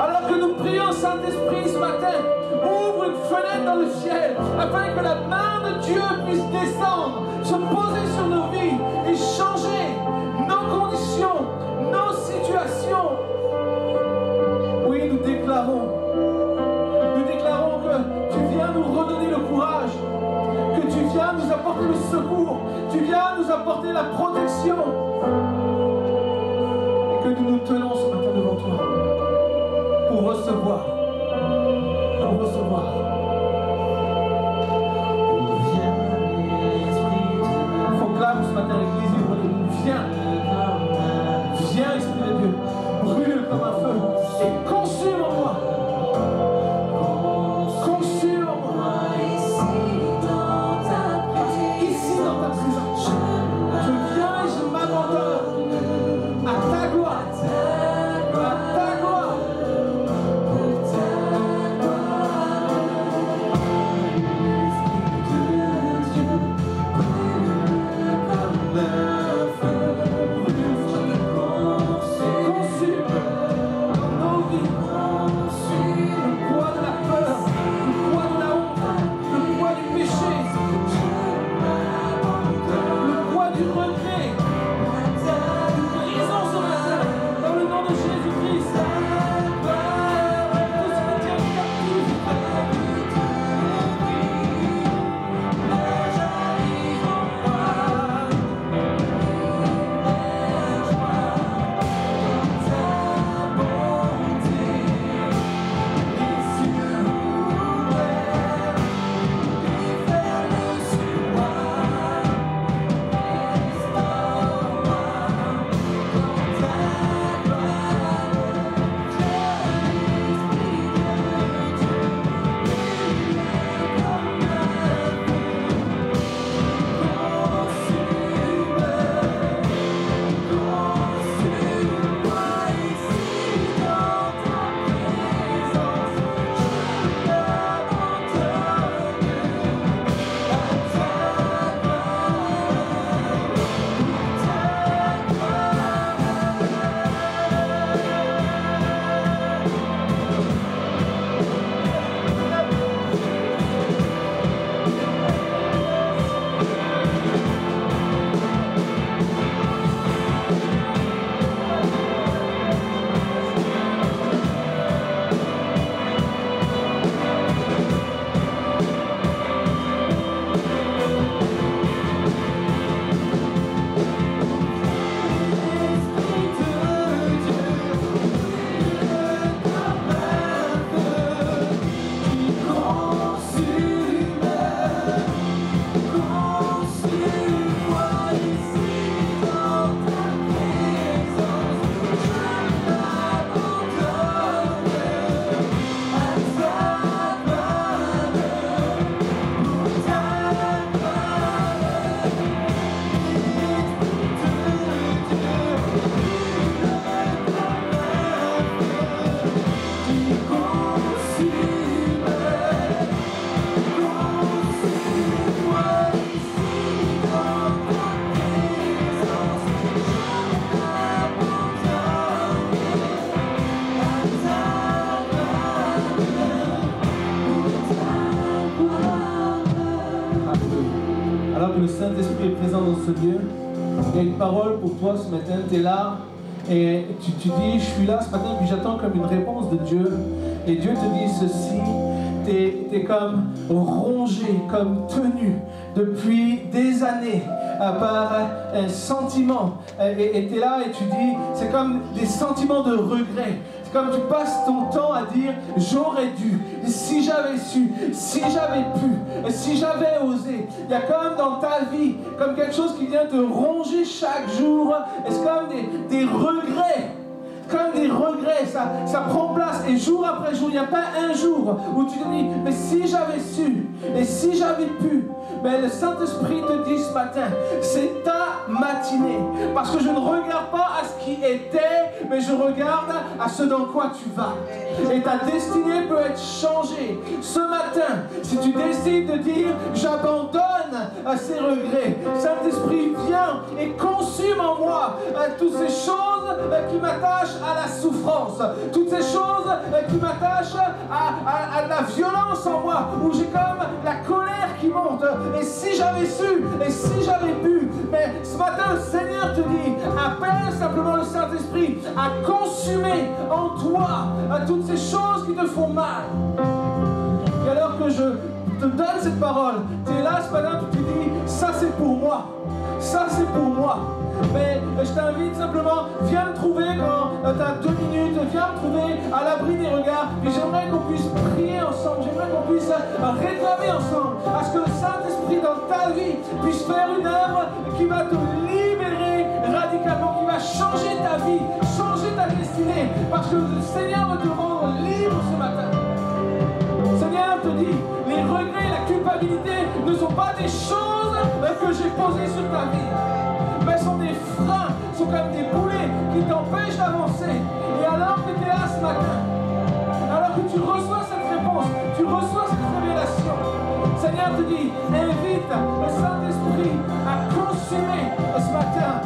S1: Alors que nous prions, Saint-Esprit, ce matin, ouvre une fenêtre dans le ciel, afin que la main de Dieu puisse descendre, se poser sur nos vies et changer nos conditions, nos situations. Oui, nous déclarons que tu viens nous redonner le courage, que tu viens nous apporter le secours, tu viens nous apporter la protection. Et que nous nous tenons ce matin devant toi pour recevoir. Pour recevoir. Proclame ce matin l'église et viens. Viens, Esprit de Dieu, brûle comme un feu et consume en moi. Consume en moi. Ici dans ta présence, je viens et je m'abandonne à ta gloire. À ta gloire. Alors que le Saint-Esprit est présent dans ce lieu, il y a une parole pour toi ce matin, tu es là et tu dis, je suis là ce matin, puis j'attends comme une réponse de Dieu. Et Dieu te dit ceci, tu es comme rongé, comme tenu depuis des années par un sentiment. Et tu es là et tu dis, c'est comme des sentiments de regret. C'est comme tu passes ton temps à dire, j'aurais dû, si j'avais su, si j'avais pu, si j'avais osé. Il y a comme dans ta vie, comme quelque chose qui vient te ronger chaque jour. Et c'est comme des regrets. Comme des regrets, ça prend place et jour après jour, il n'y a pas un jour où tu te dis, mais si j'avais su et si j'avais pu, mais le Saint-Esprit te dit ce matin, c'est ta matinée, parce que je ne regarde pas à ce qui était, mais je regarde à ce dans quoi tu vas. Et ta destinée peut être changée ce matin, si tu décides de dire, j'abandonne à ces regrets. Saint-Esprit, viens et consume en moi toutes ces choses qui m'attachent à la souffrance, toutes ces choses qui m'attachent à la violence en moi, où j'ai comme la colère qui monte. Et si j'avais su, et si j'avais pu, mais ce matin le Seigneur te dit, appelle simplement le Saint-Esprit à consumer en toi toutes ces choses qui te font mal. Et alors que je te donne cette parole. Tu es là ce matin, tu te dis, ça c'est pour moi. Ça c'est pour moi. Mais je t'invite simplement, viens me trouver quand tu as 2 minutes, viens me trouver à l'abri des regards. Et j'aimerais qu'on puisse prier ensemble, j'aimerais qu'on puisse réclamer ensemble à ce que le Saint-Esprit dans ta vie puisse faire une œuvre qui va te libérer radicalement, qui va changer ta vie, changer ta destinée. Parce que le Seigneur veut te rendre libre ce matin. Le Seigneur te dit, les regrets et la culpabilité ne sont pas des choses que j'ai posées sur ta vie. Mais sont des freins, sont comme des boulets qui t'empêchent d'avancer. Et alors que tu es là ce matin, alors que tu reçois cette réponse, tu reçois cette révélation, le Seigneur te dit, invite le Saint-Esprit à consumer ce matin.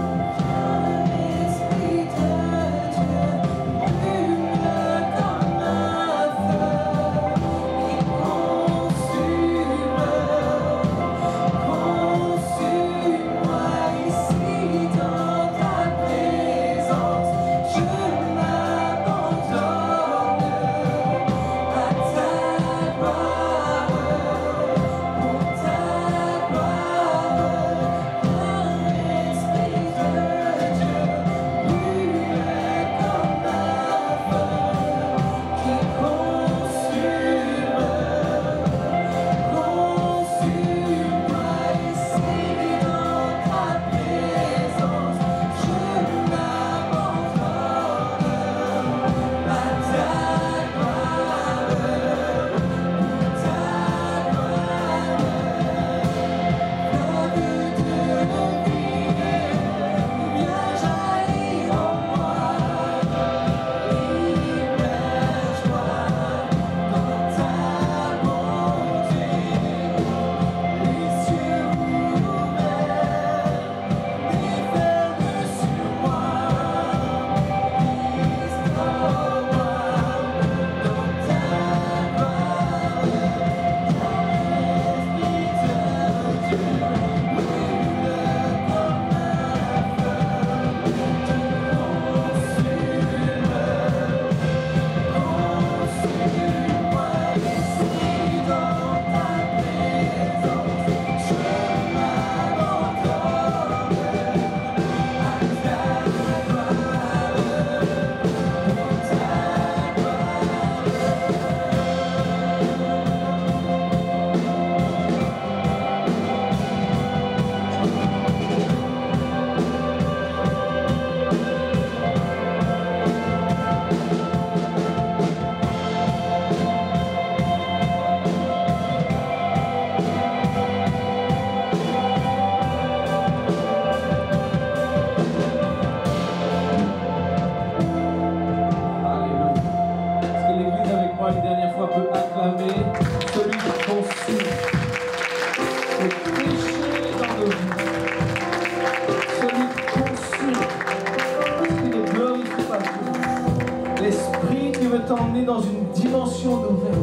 S1: T'emmener dans une dimension nouvelle.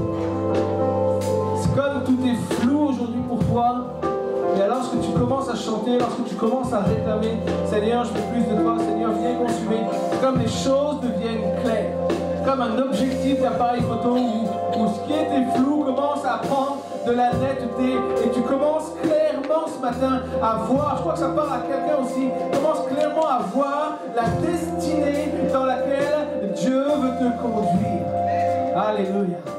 S1: C'est comme tout est flou aujourd'hui pour toi. Et alors lorsque tu commences à chanter, lorsque tu commences à réclamer, Seigneur, je veux plus de toi, Seigneur, viens consumer. C'est comme les choses deviennent claires. C'est comme un objectif d'appareil photo où ce qui était flou commence à prendre de la netteté. Et tu commences clairement ce matin à voir, je crois que ça parle à quelqu'un aussi, commence clairement à voir la destinée dans laquelle Dieu veut te conduire. Alléluia.